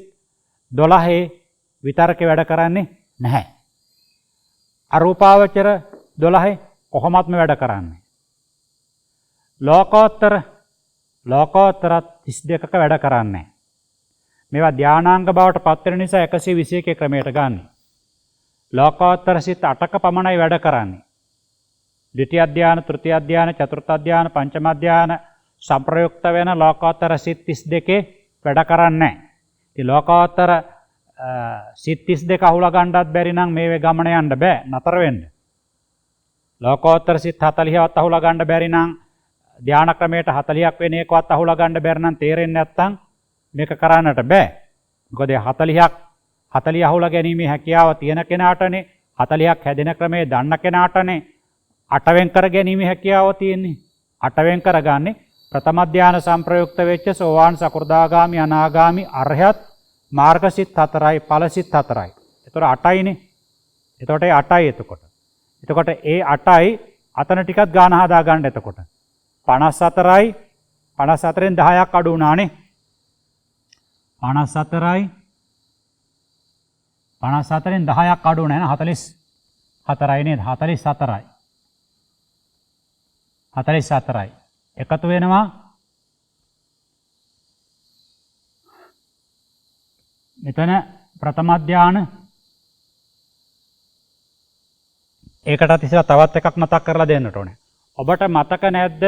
[SPEAKER 1] 12 විතරක වැඩ කරන්නේ නැහැ. අරූපාවචර 12 කොහොමත්ම වැඩ කරන්නේ. ලෝකෝත්තර 32ක වැඩ කරන්නේ. මේවා ධානාංග බවට පත් වෙන නිසා 121 ක්‍රමයට ගන්න. ලෝකෝත්තර සිත් 8ක පමණයි වැඩ කරන්නේ. ද්විතිය ධාන, තෘතිය ධාන, චතුර්ථ ධාන, පංචම ධාන සංප්‍රයුක්ත වෙන ලෝකෝත්තර සිත් 32 වැඩ කරන්නේ නැහැ. ඉතින් ලෝකෝත්තර සිත් 32 අහුලා ගන්නවත් බැරි නම් මේ ගමන යන්න බෑ, නතර වෙන්න. ලෝකෝත්තර සිත් 40වත් අහුලා ගන්න බැරි නම් ධාන ක්‍රමයට 40ක් වෙන එකවත් අහුලා ගන්න බැරි නම් තේරෙන්නේ නැත්නම් මේක කරන්නට බෑ. මොකද 40 අහුලා ගැනීමේ හැකියාව තියෙන කෙනාටනේ 40ක් හැදෙන ක්‍රමයේ දන්න කෙනාටනේ 8 වෙන් කර ගැනීමේ හැකියාව තියෙන්නේ. 8 වෙන් කරගන්නේ ප්‍රථම ධාන සංප්‍රයුක්ත වෙච්ච සෝවාන් සකෘදාගාමි අනාගාමි අරහත් මාර්ගසිත 4යි ඵලසිත 4යි. එතකොට 8යිනේ. එතකොට ඒ 8යි එතකොට. එතකොට ඒ 8යි අතන ටිකක් ගාන හදා ගන්න එතකොට. 54යි 54න් 10ක් අඩු වුණානේ. 54යි 54න් 10ක් අඩු වුණා නේද? 44යි නේද? 44යි. 44යි. එකතු වෙනවා මෙතන ප්‍රථම ධාන. ඒකටත් ඉස්සෙල්ලා තවත් එකක් මතක් කරලා දෙන්නට ඕනේ. ඔබට මතක නැද්ද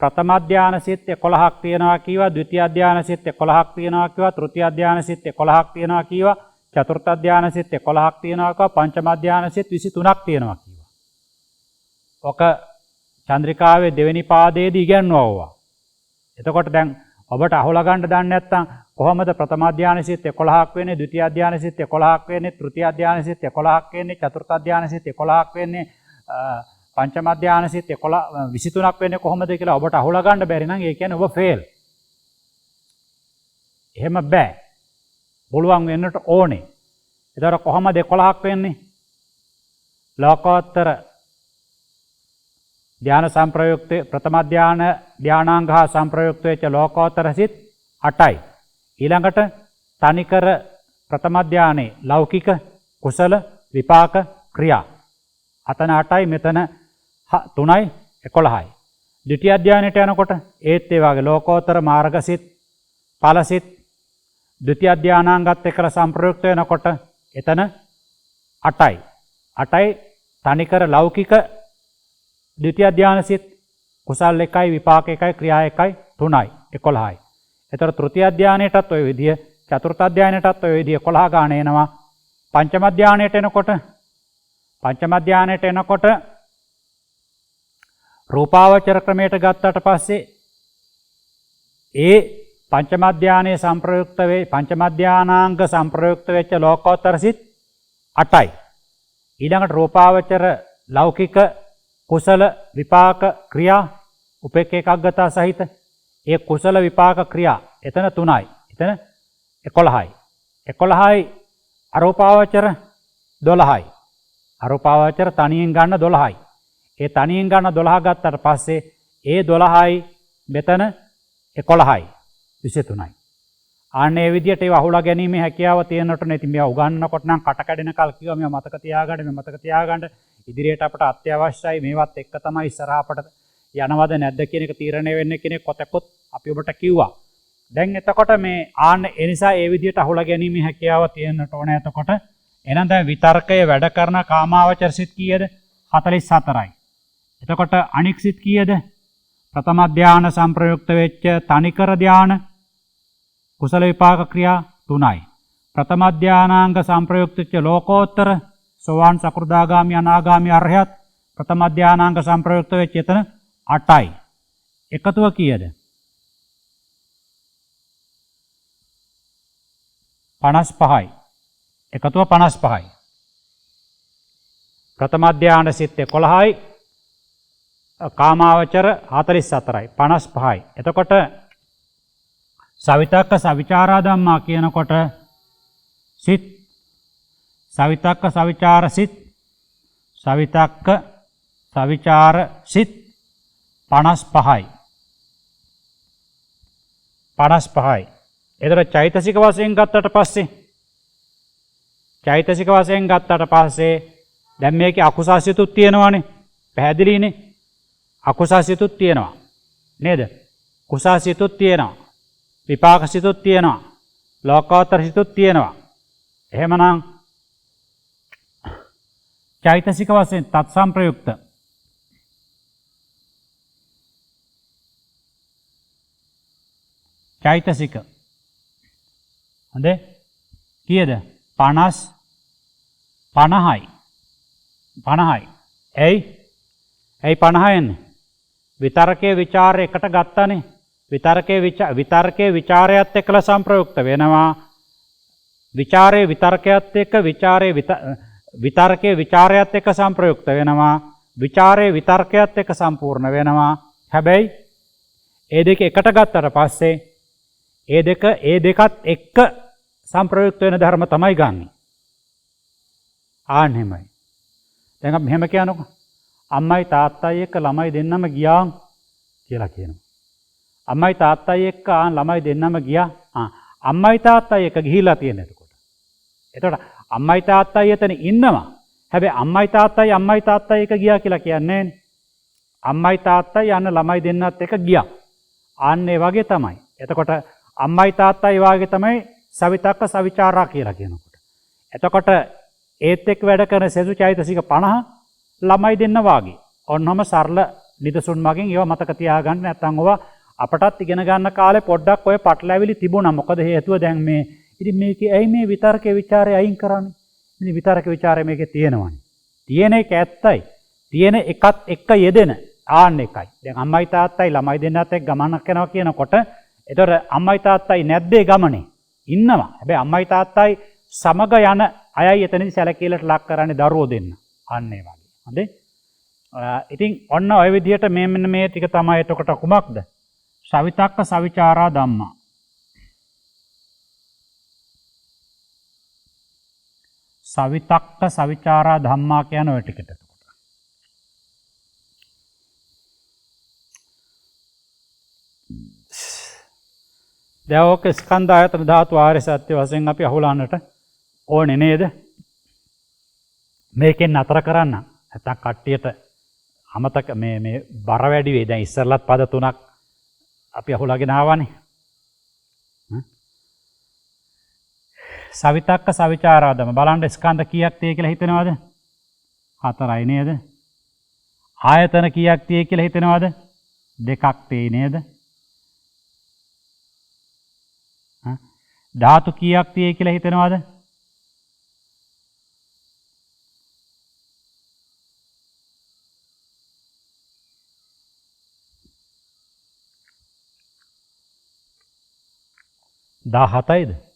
[SPEAKER 1] ප්‍රථම ධාන සිත් 11ක් තියෙනවා කීවා, ද්විතිය ධාන සිත් 11ක් තියෙනවා කීවා, තෘතිය ධාන සිත් 11ක් තියෙනවා කීවා, චතුර්ථ ධාන සිත් 11ක් තියෙනවා කීවා, පංචම ධාන සිත් 23ක් තියෙනවා කීවා. ඔක චන්ද්‍රිකාවේ දෙවෙනි පාදයේදී ඉගෙනුවා. එතකොට දැන් ඔබට අහුලා ගන්න දන්නේ නැත්නම් කොහොමද ප්‍රථම ධාන සිත් 11ක් වෙන්නේ, ද්විතිය ධාන සිත් 11ක් වෙන්නේ, තෘතිය ධාන සිත් 11ක් වෙන්නේ, චතුර්ථ ධාන සිත් 11ක් වෙන්නේ, පංචම ධාන සිත් 23ක් වෙන්නේ කොහොමද කියලා ඔබට අහුලා ගන්න බැරි නම් ඒ කියන්නේ ඔබ ෆේල්. එහෙම බෑ. පුළුවන් වෙන්නට ඕනේ. ඒතර කොහොමද 11ක් වෙන්නේ? ලෝකෝත්තර ධාන සංප්‍රයුක්ත ප්‍රථම ධානාංග හා සංප්‍රයුක්ත වෙච්ච ලෝකෝත්තර සිත් 8යි. ඊළඟට තනිකර ප්‍රථම ධානයේ ලෞකික කුසල විපාක ක්‍රියා. අතන 8යි මෙතන 3යි 11යි. ද්විතිය ධානයට යනකොට ඒත් ඒ වගේ ලෝකෝත්තර මාර්ගසිත ඵලසිත ද්විතිය ධානාංගත් එක්ක සංප්‍රයුක්ත වෙනකොට එතන 8යි. 8යි තනිකර ලෞකික ද්විතිය ධාන සිත් කුසල් 1යි විපාක 1යි ක්‍රියා 1යි 3යි 11යි. ඒතර තෘතිය ධානයටත් ඔය විදිය, චතුර්ථ ධානයටත් ඔය විදිය 11 ගාන එනවා. පංචම ධානයට එනකොට රූපාවචර ක්‍රමයට ගත්තට පස්සේ ඒ පංචම ධානයේ සංප්‍රයුක්ත වේ පංචම ධානාංග සංප්‍රයුක්ත වෙච්ච ලෝකෝත්තර සිත් 8යි. ඊළඟට රූපාවචර ලෞකික කුසල විපාක ක්‍රියා උපේක්ඛ ඒකාග්‍රතාව සහිත ඒ කුසල විපාක ක්‍රියා එතන 3යි. එතන 11යි. 11යි අරූපාවචර 12යි. අරූපාවචර තනියෙන් ගන්න 12යි. ඒ තනියෙන් ගන්න 12 ගත්තට පස්සේ ඒ 12යි මෙතන 11යි 23යි. ආන්නේ විදියට ඒව අහුලා ගැනීම හැකියාව තියෙනට නේ. ඉතින් මේවා උගන්වනකොට නම් කට කැඩෙන කල් කිව්වා මේවා මතක තියාගන්න ඉදිරියට අපට අත්‍යවශ්‍යයි. මේවත් එක්ක තමයි ඉස්සරහ අපට යනවද නැද්ද කියන එක තීරණය වෙන්නේ කියන කොටකොත් අපි ඔබට කිව්වා. දැන් එතකොට මේ ඒ නිසා ඒ විදියට අහුලා ගැනීම හැකියාව තියෙනට ඕනේ. එතකොට එහෙනම් දැන් විතර්කයේ වැඩ කරන කාමාවචර සිත් කීයද? 44යි. එතකොට අනික් සිත් කීයද? ප්‍රථම ධාන සංප්‍රයුක්ත වෙච්ච තනිකර ධාන කුසල විපාක ක්‍රියා 3යි. ප්‍රථම ධානාංග සංප්‍රයුක්ත වෙච්ච ලෝකෝත්තර සෝවාන් සකෘදාගාමි අනාගාමි අරහත් ප්‍රථම ධානාංග සංප්‍රයුක්ත වෙච්ච එතන 8යි. එකතුව කීයද? 55යි. එකතුව 55යි. ප්‍රථම ධාන සිත් 11යි. කාමාවචර 44යි. 55යි. එතකොට සවිතක්ක සවිචාරා ධම්මා කියනකොට සිත් සවිතක්ක සවිචාර සිත් සවිතක්ක සවිචාර සිත් 55යි. 55යි. එතකොට චෛතසික වශයෙන් ගත්තට පස්සේ චෛතසික වශයෙන් ගත්තට පස්සේ දැන් මේකේ අකුසල් සිතුත් තියෙනවානේ. පැහැදිලිනේ. අකුසල් සිතුත් තියෙනවා. නේද? කුසල් සිතුත් තියෙනවා. විපාක සිතුත් තියෙනවා. ලෝකෝත්තර සිතුත් තියෙනවා. එහෙමනම් චෛතසික වශයෙන් තත් සංප්‍රයුක්ත චෛතසික හොඳේ කීයද 50යි 50යි ඇයි 50 එන්නේ විතර්කයේ ਵਿਚාරය එකට ගත්තානේ විතර්කයේ ਵਿਚාරයත් එක්කලා සංප්‍රයුක්ත වෙනවා විචාරයේ විතර්කයත් එක්ක විතර්කයේ ਵਿਚාරයත් එක්ක සංප්‍රයුක්ත වෙනවා විචාරයේ විතර්කයත් එක්ක සම්පූර්ණ වෙනවා හැබැයි ඒ දෙක එකට ගත්තට පස්සේ ඒ දෙකත් එක්ක සංප්‍රයුක්ත වෙන ධර්ම තමයි ගන්නෙ ආන්න එහෙමයි දැන් අපි මෙහෙම කියනකො අම්මයි තාත්තයි එක්ක ළමයි දෙන්නම ගියා කියලා කියනවා අම්මයි තාත්තයි එක්ක ළමයි දෙන්නම ගියා අම්මයි තාත්තයි එක්ක ගිහිලා තියෙන එතකොට අම්මයි තාත්තයි එතන ඉන්නවා. හැබැයි අම්මයි තාත්තයි එක ගියා කියලා කියන්නේ නෑනේ. අම්මයි තාත්තයි යන ළමයි දෙන්නත් එක ගියා. ආන්න ඒ වගේ තමයි. එතකොට අම්මයි තාත්තයි වාගේ තමයි සවිතක්ක සවිචාරා කියලා කියනකොට. එතකොට ඒත් එක්ක වැඩ කරන සෙසු චෛතසික 50 ළමයි දෙන්න වාගේ. ඔන්නම සරල නිදසුන් මගින් ඒවා මතක තියාගන්න නැත්නම් ඔවා අපටත් ඉගෙන ගන්න කාලේ පොඩ්ඩක් ඔය පටලැවිලි තිබුණා. මොකද හේතුව දැන් මේ ඉතින් මේකේ ඇයි මේ විතර්කයේ ਵਿਚාරය අයින් කරන්නේ? ඉතින් විතර්ක ਵਿਚාරය මේකේ තියෙනවනේ. තියෙන එක ඇත්තයි. තියෙන එකත් එක්ක යෙදෙන ආන්න එකයි. දැන් අම්මයි තාත්තයි ළමයි දෙන්නත් එක්ක ගමනක් යනවා කියනකොට ඒතර අම්මයි තාත්තයි නැද්දේ ගමනේ? ඉන්නවා. හැබැයි අම්මයි තාත්තයි සමග යන අයයි එතනදි සැලකිල්ලට ලක් කරන්නේ දරුවෝ දෙන්න. අන්න ඒ වගේ. හොඳේ? ඉතින් ඔන්න ඔය විදිහට මෙන්න මේ ටික තමයි එතකොට කුමක්ද? සවිතක්ක සවිචාරා ධම්මා. සවිතක්ක සවිචාරා ධම්මා කියන ඔය ටිකට. දැන් ඔක ස්කන්ධ ආයතන ධාතු ආර්ය සත්‍ය වශයෙන් අපි අහුලන්නට ඕනේ නේද? මේකෙන් නතර කරන්න. නැත්තම් කට්ටියට අමතක මේ බර වැඩි වෙයි. දැන් ඉස්සරලත් පද තුනක් අපි අහුලාගෙන ආවානේ. සවිතක්ක සවිචාරාදම බලන්න ස්කන්ධ කීයක් තියෙයි කියලා හිතනවද? 4යි නේද? ආයතන කීයක් තියෙයි කියලා හිතනවද? 2ක් තියෙයි නේද? ධාතු කීයක් තියෙයි කියලා හිතනවද? 17යිද?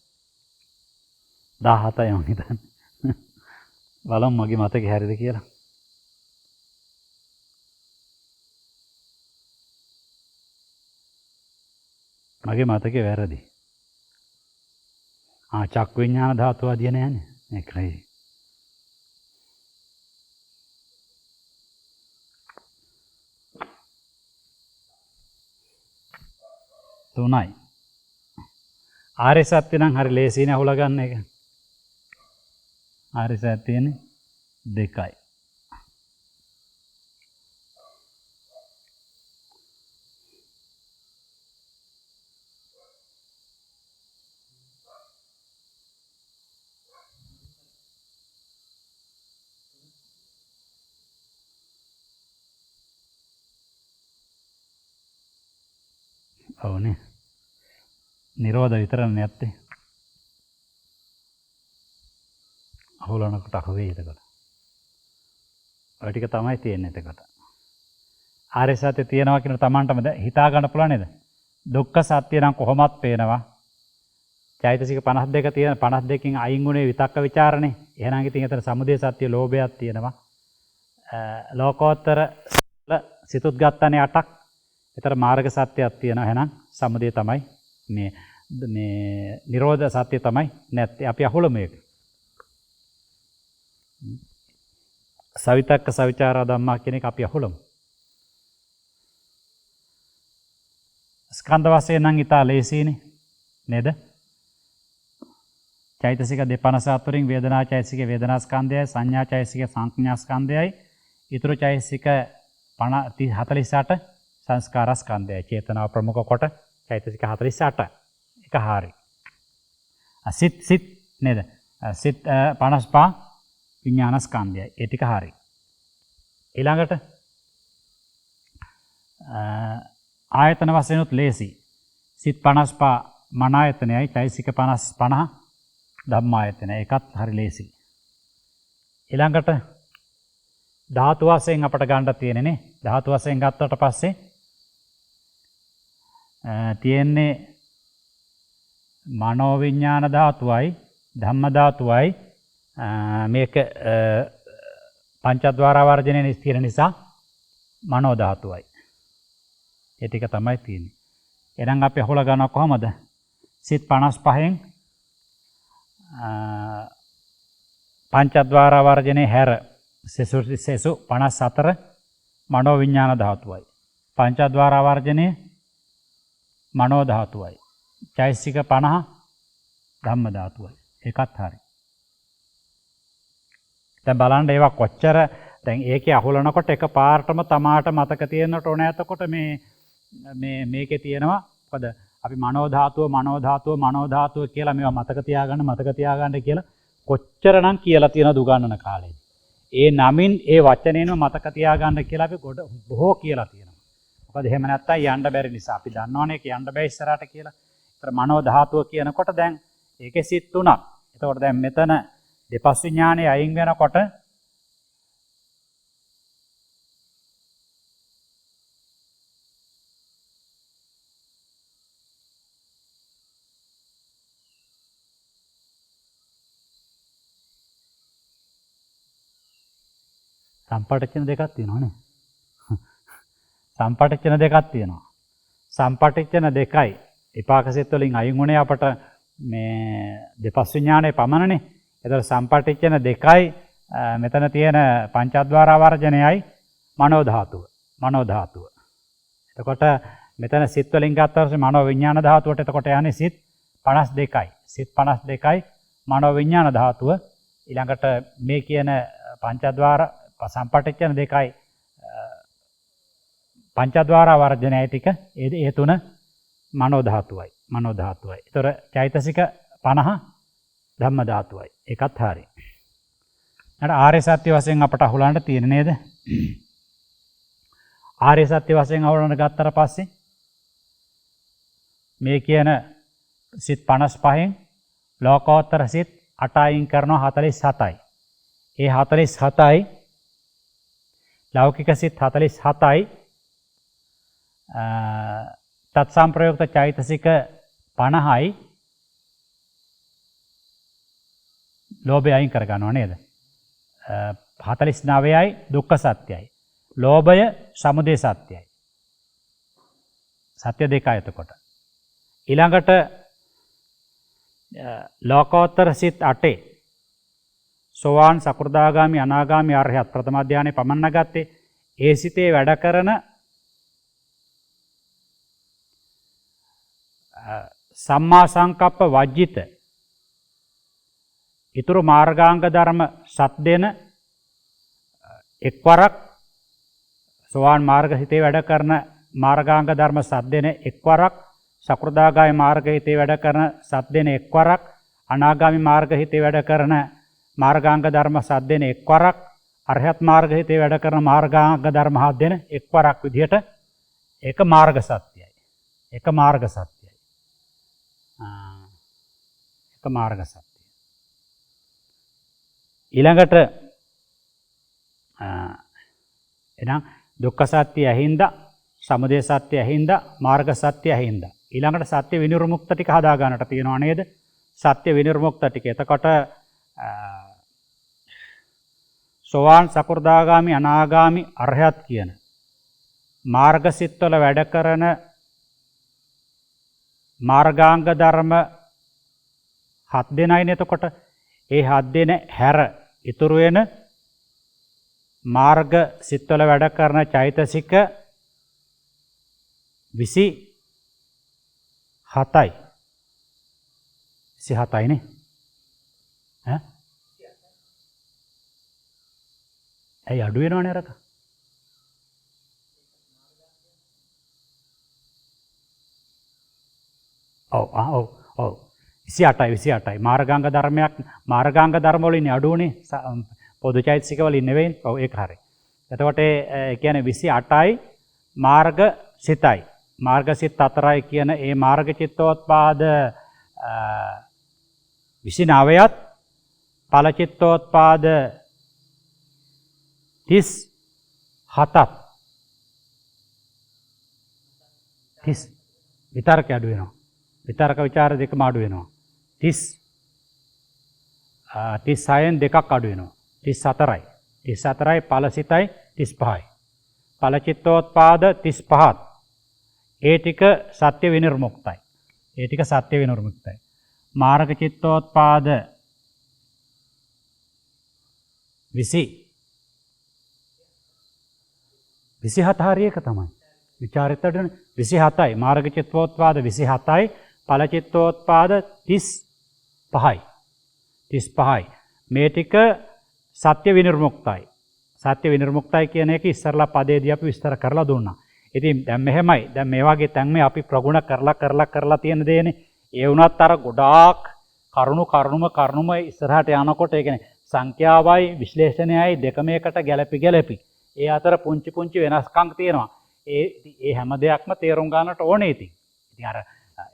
[SPEAKER 1] 17යි මං හිතන්නේ. බලමු මගේ මතකේ හරියද කියලා. මගේ මතකේ වැරදි. චක්ක විඥාන ධාතුව ආදිය නෑනේ. මේකයි. තුනයි. ආර්ය සත්‍ය නම් හරි ලේසියිනේ අහුලා ගන්න එක. ආර්ය සත්‍ය තියෙන්නේ 2යි. ඔව්නේ. නිරෝධ විතරක් නැත්තේ. අහුලනකොට අහුවේ එතකොට. ඔය ටික තමයි තියෙන්නේ එතකොට. ආර්ය සත්‍ය තියෙනවා කියන තමන්ටම හිතා ගන්න පුළුවන් නේද? දුක්ඛ සත්‍ය නම් කොහොමත් පේනවා. චෛතසික 52 තියෙන 52කින් අයින් වුණේ විතක්ක ਵਿਚාරනේ. එහෙනම් ඉතින් එතන සමුදය සත්‍ය ලෝභයක් තියෙනවා. ලෝකෝත්තර සිතුත් ගත්තනේ 8ක්. ඒතර මාර්ග සත්‍යයක් තියෙනවා. එහෙනම් සමුදය තමයි මේ නිරෝධ සත්‍ය තමයි නැත්තේ. අපි අහුලමු මේක. සවිතක්ක සවිචාරා ධම්මා කියන එක අපි අහුලමු. ස්කන්ධ වශයෙන් නම් ඊට ලේසියිනේ නේද? චෛතසික 254න් වේදනා චෛතසික වේදනා ස්කන්ධයයි සංඥා චෛතසික සංඥා ස්කන්ධයයි ඊතුරු චෛතසික 48 සංස්කාර ස්කන්ධයයි චේතනාව ප්‍රමුඛ කොට චෛතසික 48 එක හරි. සිත් නේද? සිත් 55 විඥාන ස්කන්ධයයි ඒ ටික හරි. ඊළඟට ආයතන වශයෙන් උත් ලේසි. සිත් 55 මන ආයතනයයි චෛතසික 50 ධම්මායතන ඒකත් හරි ලේසි. ඊළඟට ධාතු වශයෙන් අපට ගන්න තියෙන්නේ ධාතු වශයෙන් ගත්තට පස්සේ තියෙන්නේ මනෝ විඥාන ධාතුවයි ධම්ම ධාතුවයි මේක පංචද්වාර වර්ජනයේ ස්ථිර නිසා මනෝ ධාතුවයි. ඒ ටික තමයි තියෙන්නේ. එහෙනම් අපි අහුල ගන්නවා කොහමද? සිත් 55න් පංචද්වාර වර්ජනයේ හැර සෙසු 54 මනෝ විඥාන ධාතුවයි. පංචද්වාර වර්ජනයේ මනෝ ධාතුවයි. චෛතසික 50 ධම්ම ධාතුවයි. ඒකත් හරි. දැන් බලන්න ඒවා කොච්චර දැන් ඒකේ අහුලනකොට එක පාර්ටම තමාට මතක තියෙන්නට ඕන. එතකොට මේකේ තියෙනවා මොකද අපි මනෝ ධාතුව කියලා මේවා මතක තියාගන්න කියලා කොච්චරනම් කියලා තියෙනවද උගන්නන කාලේ. ඒ නමින් ඒ වචනේනම මතක තියාගන්න කියලා අපි බොහෝ කියලා තියෙනවා. මොකද එහෙම නැත්තම් යන්න බැරි නිසා අපි දන්නවනේ ඒක යන්න බෑ ඉස්සරහට කියලා. ඒතර මනෝ ධාතුව කියනකොට දැන් ඒකේ සිත් තුනක්. එතකොට දැන් මෙතන දෙපස් විඥානේ අයින් වෙනකොට සම්පටිච්ඡන දෙකක් තියෙනවානේ. සම්පටිච්ඡන දෙකක් තියෙනවා. සම්පටිච්ඡන දෙකයි විපාක සිත් වලින් අයින් වුණේ අපට මේ දෙපස් විඥානේ පමණනේ. ඒතර සම්පටිච්ඡන දෙකයි මෙතන තියෙන පංචද්වාර වර්ජනයයි මනෝ ධාතුව. එතකොට මෙතන සිත් වලින් ගත්තාම මනෝ විඥාන ධාතුවට එතකොට යන්නේ සිත් 52යි. සිත් 52යි මනෝ විඥාන ධාතුව. ඊළඟට මේ කියන පංචද්වාර සම්පටිච්ඡන දෙකයි පංචද්වාර වර්ජනයයි ටික ඒ තුන මනෝ ධාතුවයි. ඒතර චෛතසික 50 ධම්ම ධාතුවයි. ඒකත් හරි. අර ආර්ය සත්‍ය වශයෙන් අපට අහුලන්න තියෙන නේද? ආර්ය සත්‍ය වශයෙන් අහුලන්න ගත්තට පස්සේ මේ කියන සිත් 55න් ලෝකෝත්තර සිත් 8 අයින් කරනවා 47යි. ඒ 47යි ලෞකික සිත් 47යි තත්සම්ප්‍රයුක්ත චෛතසික 50යි ලෝභය අයින් කර ගන්නවා නේද? 49යි දුක්ඛ සත්‍යයි. ලෝභය සමුදය සත්‍යයි. සත්‍ය දෙකයි එතකොට. ඊළඟට ලෝකෝත්තර සිත් 8 සෝවාන් සකෘදාගාමි අනාගාමි අරහත් ප්‍රථම ධානයේ පමන්න ගත්තේ ඒ සිතේ වැඩ කරන සම්මා සංකප්ප වජ්ජිත ඊතුරු මාර්ගාංග ධර්ම සත් දෙන එක්වරක් සෝවාන් මාර්ග හිතේ වැඩ කරන මාර්ගාංග ධර්ම සත් දෙන එක්වරක් සකෘදාගාමි මාර්ග හිතේ වැඩ කරන සත් දෙන එක්වරක් අනාගාමි මාර්ග හිතේ වැඩ කරන මාර්ගාංග ධර්ම සත් දෙන එක්වරක් අරහත් මාර්ග හිතේ වැඩ කරන මාර්ගාංග ධර්ම හත් දෙන එක්වරක් විදිහට ඒක මාර්ග සත්‍යයි. ඒක මාර්ග සත්‍යයි. ඊළඟට එහෙනම් දුක්ඛ සත්‍ය ඇහිඳ සමුදය සත්‍ය ඇහිඳ මාර්ග සත්‍ය ඇහිඳ ඊළඟට සත්‍ය විනිර්මුක්ත ටික හදා ගන්නට තියෙනවා නේද? සත්‍ය විනිර්මුක්ත ටික. එතකොට සෝවාන් සකෘදාගාමි අනාගාමි අරහත් කියන මාර්ගසිතවල වැඩ කරන මාර්ගාංග ධර්ම 7 දෙනයිනේ. එතකොට ඒ 7 දෙන හැර ඉතුරු වෙන මාර්ග සිත්වල වැඩ කරන චෛතසික 7යි. 27යිනේ. ඈ? ඇයි අඩු වෙනවනේ අරක? ඔව් 28යි මාර්ගාංග ධර්මයක් මාර්ගාංග ධර්ම වලින් අඩුවනේ පොදු චෛතසික වලින් නෙවෙයි. ඔව් ඒක හරි. එතකොට ඒ කියන්නේ 28යි මාර්ග සිතයි. මාර්ග සිත 4යි කියන ඒ මාර්ග චිත්තෝත්පාද 29ත් ඵල චිත්තෝත්පාද 37ත් 30 විතරක අඩු වෙනවා. විතරක විචාර දෙකම අඩු වෙනවා. 36න් දෙකක් අඩු වෙනවා. 34යි. 34යි ඵල සිතයි 35යි. ඵල චිත්තෝත්පාද 35ත් ඒ ටික සත්‍ය විනිර්මුක්තයි. ඒ ටික සත්‍ය විනිර්මුක්තයි. මාර්ග චිත්තෝත්පාද 27 හරි එක තමයි. විචාරිතට 27යි මාර්ග චිත්තෝත්පාද 27යි ඵල චිත්තෝත්පාද 35යි. 35යි. මේ ටික සත්‍ය විනිර්මුක්තයි. සත්‍ය විනිර්මුක්තයි කියන එක ඉස්සරලා පදේදී අපි විස්තර කරලා දුන්නා. ඉතින් දැන් මෙහෙමයි. දැන් මේ වගේ තැන් මේ අපි ප්‍රගුණ කරලා තියෙන දේනේ. ඒ වුණත් අර ගොඩාක් කරුණුම ඉස්සරහට යනකොට ඒ කියන්නේ සංඛ්‍යාවයි විශ්ලේෂණයයි දෙකම එකට ගැළපි. ඒ අතර පුංචි වෙනස්කම් තියෙනවා. ඒ හැම දෙයක්ම තේරුම් ගන්නට ඕනේ ඉතින්. ඉතින් අර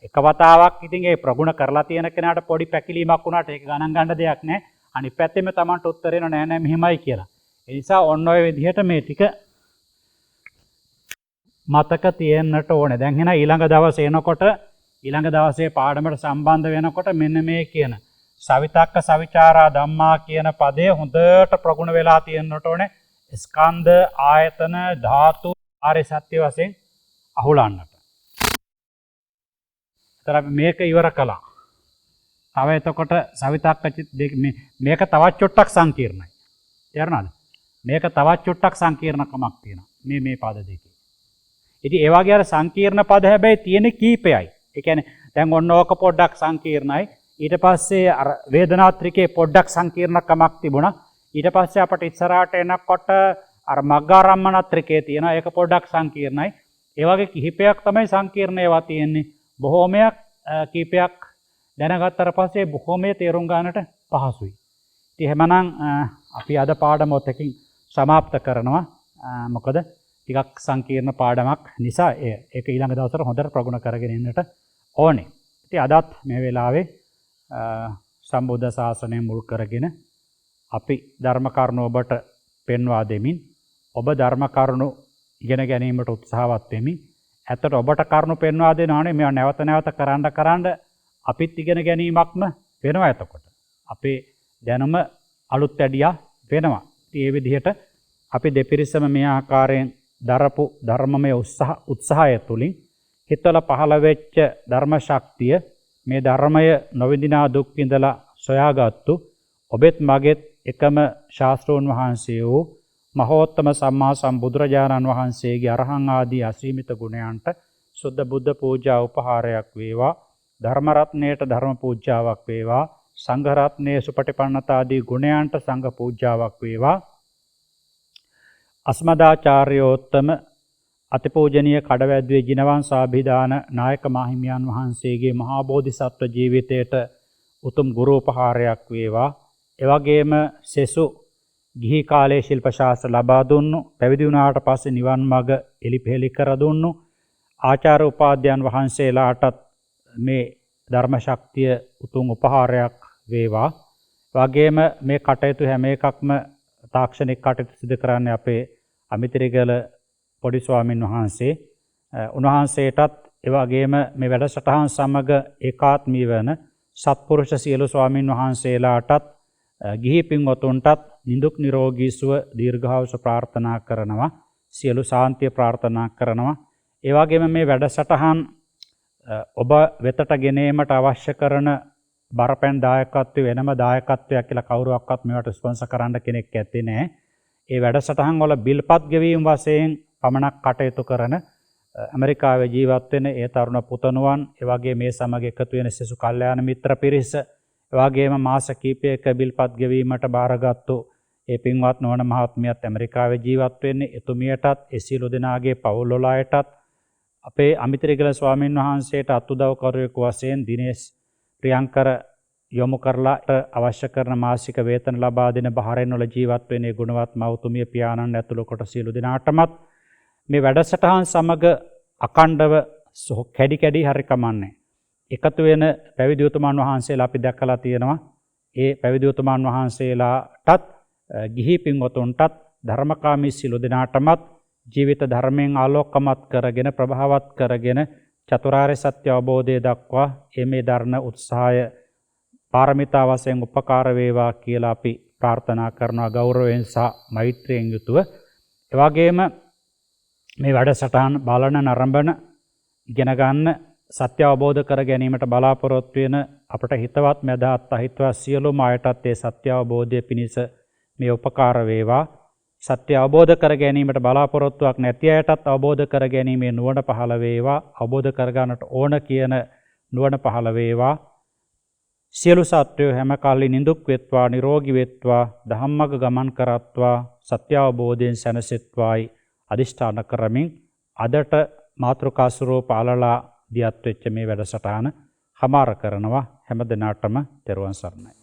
[SPEAKER 1] එක වතාවක් ඉතින් ඒ ප්‍රගුණ කරලා තියෙන කෙනාට පොඩි පැකිලීමක් වුණාට ඒක ගණන් ගන්න දෙයක් නැහැ. අනිත් පැත්තෙම Tamanට උත්තර එන නෑ මෙහිමයි කියලා. ඒ නිසා ඔන්න ඔය විදිහට මේ ටික මතක තියෙන්නට ඕනේ. දැන් එහෙනම් ඊළඟ දවසේ පාඩමට සම්බන්ධ වෙනකොට මෙන්න මේ කියන සවිතක්ක සවිචාරා ධම්මා කියන පදය හොඳට ප්‍රගුණ වෙලා තියෙන්නට ඕනේ. ස්කන්ධ ආයතන ධාතු ආර්ය සත්‍ය වශයෙන් අහුලන්නට. ඒතර අපි මේක ඉවර කළා. තව එතකොට සවිතක්ක මේක තවත් චුට්ටක් සංකීර්ණයි. තේරුණාද? මේක තවත් චුට්ටක් සංකීර්ණකමක් තියෙනවා. මේ පද දෙකේ. ඉතින් ඒ වගේ අර සංකීර්ණ පද හැබැයි තියෙන කීපයයි. ඒ කියන්නේ දැන් ඔන්න ඕක පොඩ්ඩක් සංකීර්ණයි. ඊට පස්සේ අර වේදනාත්‍රිකේ පොඩ්ඩක් සංකීර්ණකමක් තිබුණා. ඊට පස්සේ අපට ඉස්සරහට එනකොට අර මග්ගාරම්මනත්‍රිකේ තියෙනවා. ඒක පොඩ්ඩක් සංකීර්ණයි. ඒ වගේ කිහිපයක් තමයි සංකීර්ණ ඒවා තියෙන්නේ. බොහෝමයක් කීපයක් දැනගත්තට පස්සේ බොහෝමයේ තේරුම් ගන්නට පහසුයි. ඉතින් එහෙමනම් අපි අද පාඩම ඔතකින් સમાપ્ત කරනවා. මොකද ටිකක් සංකීර්ණ පාඩමක් නිසා ඒක ඊළඟ දවසට හොඳට ප්‍රගුණ කරගෙන ඉන්නට ඕනේ. ඉතින් අදත් මේ වෙලාවේ සම්බුද්ධ ශාසනය මුල් කරගෙන අපි ධර්ම කරුණු ඔබට පෙන්වා දෙමින් ඔබ ධර්ම කරුණු ඉගෙන ගැනීමට උත්සාහවත් වෙමින් ඇත්තට ඔබට කරුණු පෙන්වා දෙනවානේ මේවා නැවත කරන්න අපිත් ඉගෙන ගැනීමක්ම වෙනවා. එතකොට අපේ දැනුම අලුත් වැඩියා වෙනවා. ඉතින් මේ විදිහට අපි දෙපිරිසම මේ ආකාරයෙන් දරපු ධර්මමය උත්සාහය තුලින් හිතවල පහළ වෙච්ච ධර්ම ශක්තිය මේ ධර්මය නොවිඳිනා දුක් විඳලා සොයාගත්තු ඔබෙත් මගෙත් එකම ශාස්ත්‍රෝන් වහන්සේ වූ මහෝත්තම සම්මා සම්බුදුරජාණන් වහන්සේගේ අරහං ආදී අසීමිත ගුණයන්ට සුද්ධ බුද්ධ පූජා උපහාරයක් වේවා. ධර්ම රත්නයට ධර්ම පූජාවක් වේවා. සංඝ රත්නයේ සුපටිපන්නතාදී ගුණයන්ට සංඝ පූජාවක් වේවා. අස්මදාචාර්යෝත්තම අතිපූජනීය කඩවැද්දුවේ ජිනවංශාභිදාන නායක මාහිමියන් වහන්සේගේ මහා බෝධිසත්ව ජීවිතයට උතුම් ගුරු උපහාරයක් වේවා. එවැගේම සෙසු ගිහි කාලයේ ශිල්ප ශාස්ත්‍ර ලබා දුන්නු, පැවිදි වුණාට පස්සේ නිවන් මඟ එලිපෙහෙලි කර දුන්නු ආචාර්ය උපාධ්‍යයන් වහන්සේලාටත් මේ ධර්ම ශක්තිය උතුම් උපහාරයක් වේවා. වගේම මේ කටයුතු හැම එකක්ම තාක්ෂණික කටයුතු සිදු කරන්නේ අපේ අමිතිරිගල පොඩි ස්වාමින් වහන්සේ. උන්වහන්සේටත් ඒ වගේම මේ වැඩසටහන් සමග ඒකාත්මී වන සත්පුරුෂ සියලු ස්වාමින් වහන්සේලාටත් ගිහි පින්වතුන්ටත් නිදුක් නිරෝගී සුව දීර්ඝායුෂ ප්‍රාර්ථනා කරනවා. සියලු සාන්තිය ප්‍රාර්ථනා කරනවා. ඒ වගේම මේ වැඩසටහන් ඔබ වෙතට ගෙනීමට අවශ්‍ය කරන බරපැන් දායකත්වය වෙනම දායකත්වයක් කියලා කවුරුවක්වත් මේවට ස්පොන්සර් කරන්න කෙනෙක් ඇත්තේ නැහැ. ඒ වැඩසටහන් වල බිල්පත් ගෙවීම වශයෙන් පමණක් කටයුතු කරන ඇමරිකාවේ ජීවත් වෙන ඒ තරුණ පුතණුවන්, ඒ වගේ මේ සමග එකතු වෙන සිසු කල්යාණ මිත්‍ර පිරිස, ඒ වගේම මාස කිහිපයක බිල්පත් ගෙවීමට බාරගත්තු ඒ පින්වත් නොවන මහත්මියත් ඇමරිකාවේ ජීවත් වෙන්නේ. එතුමියටත් ඒ සියලු දෙනාගේ පවුල් වලටත් අපේ අමිතිරිගල ස්වාමීන් වහන්සේට අත්උදව් කරුවෙකු වශයෙන් දිනේෂ් ප්‍රියංකර යොමු කරලා අවශ්‍ය කරන මාසික වේතන ලබා දෙන බහරෙන් වල ජීවත් වෙන ගුණවත් මව්තුමිය පියාණන් ඇතුළු කොට සියලු දෙනාටමත් මේ වැඩසටහන් සමග අකණ්ඩව කැඩි කැඩි හරි කමන්නේ එකතු වෙන පැවිදි උතුමන් වහන්සේලා අපි දැකලා තියෙනවා. ඒ පැවිදි උතුමන් වහන්සේලාටත් ගිහි පින්වතුන්ටත් ධර්මකාමී සියලු දෙනාටමත් ජීවිත ධර්මයෙන් ආලෝකමත් කරගෙන ප්‍රභාවත් කරගෙන චතුරාර්ය සත්‍ය අවබෝධය දක්වා මේ දරණ උත්සාහය පාරමිතා වශයෙන් උපකාර වේවා කියලා අපි ප්‍රාර්ථනා කරනවා ගෞරවයෙන් සහ මෛත්‍රියෙන් යුතුව. ඒ වගේම මේ වැඩසටහන් බලන නරඹන ඉගෙන ගන්න සත්‍ය අවබෝධ කර ගැනීමට බලාපොරොත්තු වෙන අපට හිතවත් මැදහත් අහිතවත් සියලුම අයටත් ඒ සත්‍ය අවබෝධය පිණිස මේ උපකාර වේවා. සත්‍ය අවබෝධ කර ගැනීමට බලාපොරොත්තුවක් නැති අයටත් අවබෝධ කර ගැනීමේ නුවණ පහළ වේවා. අවබෝධ කර ගන්නට ඕන කියන නුවණ පහළ වේවා. සියලු සත්වයෝ හැම කල්ලි නිදුක් වෙත්වා, නිරෝගී වෙත්වා, ධම්මග ගමන් කරත්වා, සත්‍ය අවබෝධයෙන් සැනසෙත්වායි අදිෂ්ඨාන කරමින් අදට මාතෘකා ස්වරූප අලලා දියත් වෙච්ච මේ වැඩසටහන හමාර කරනවා. හැම දිනාටම තෙරුවන් සරණයි.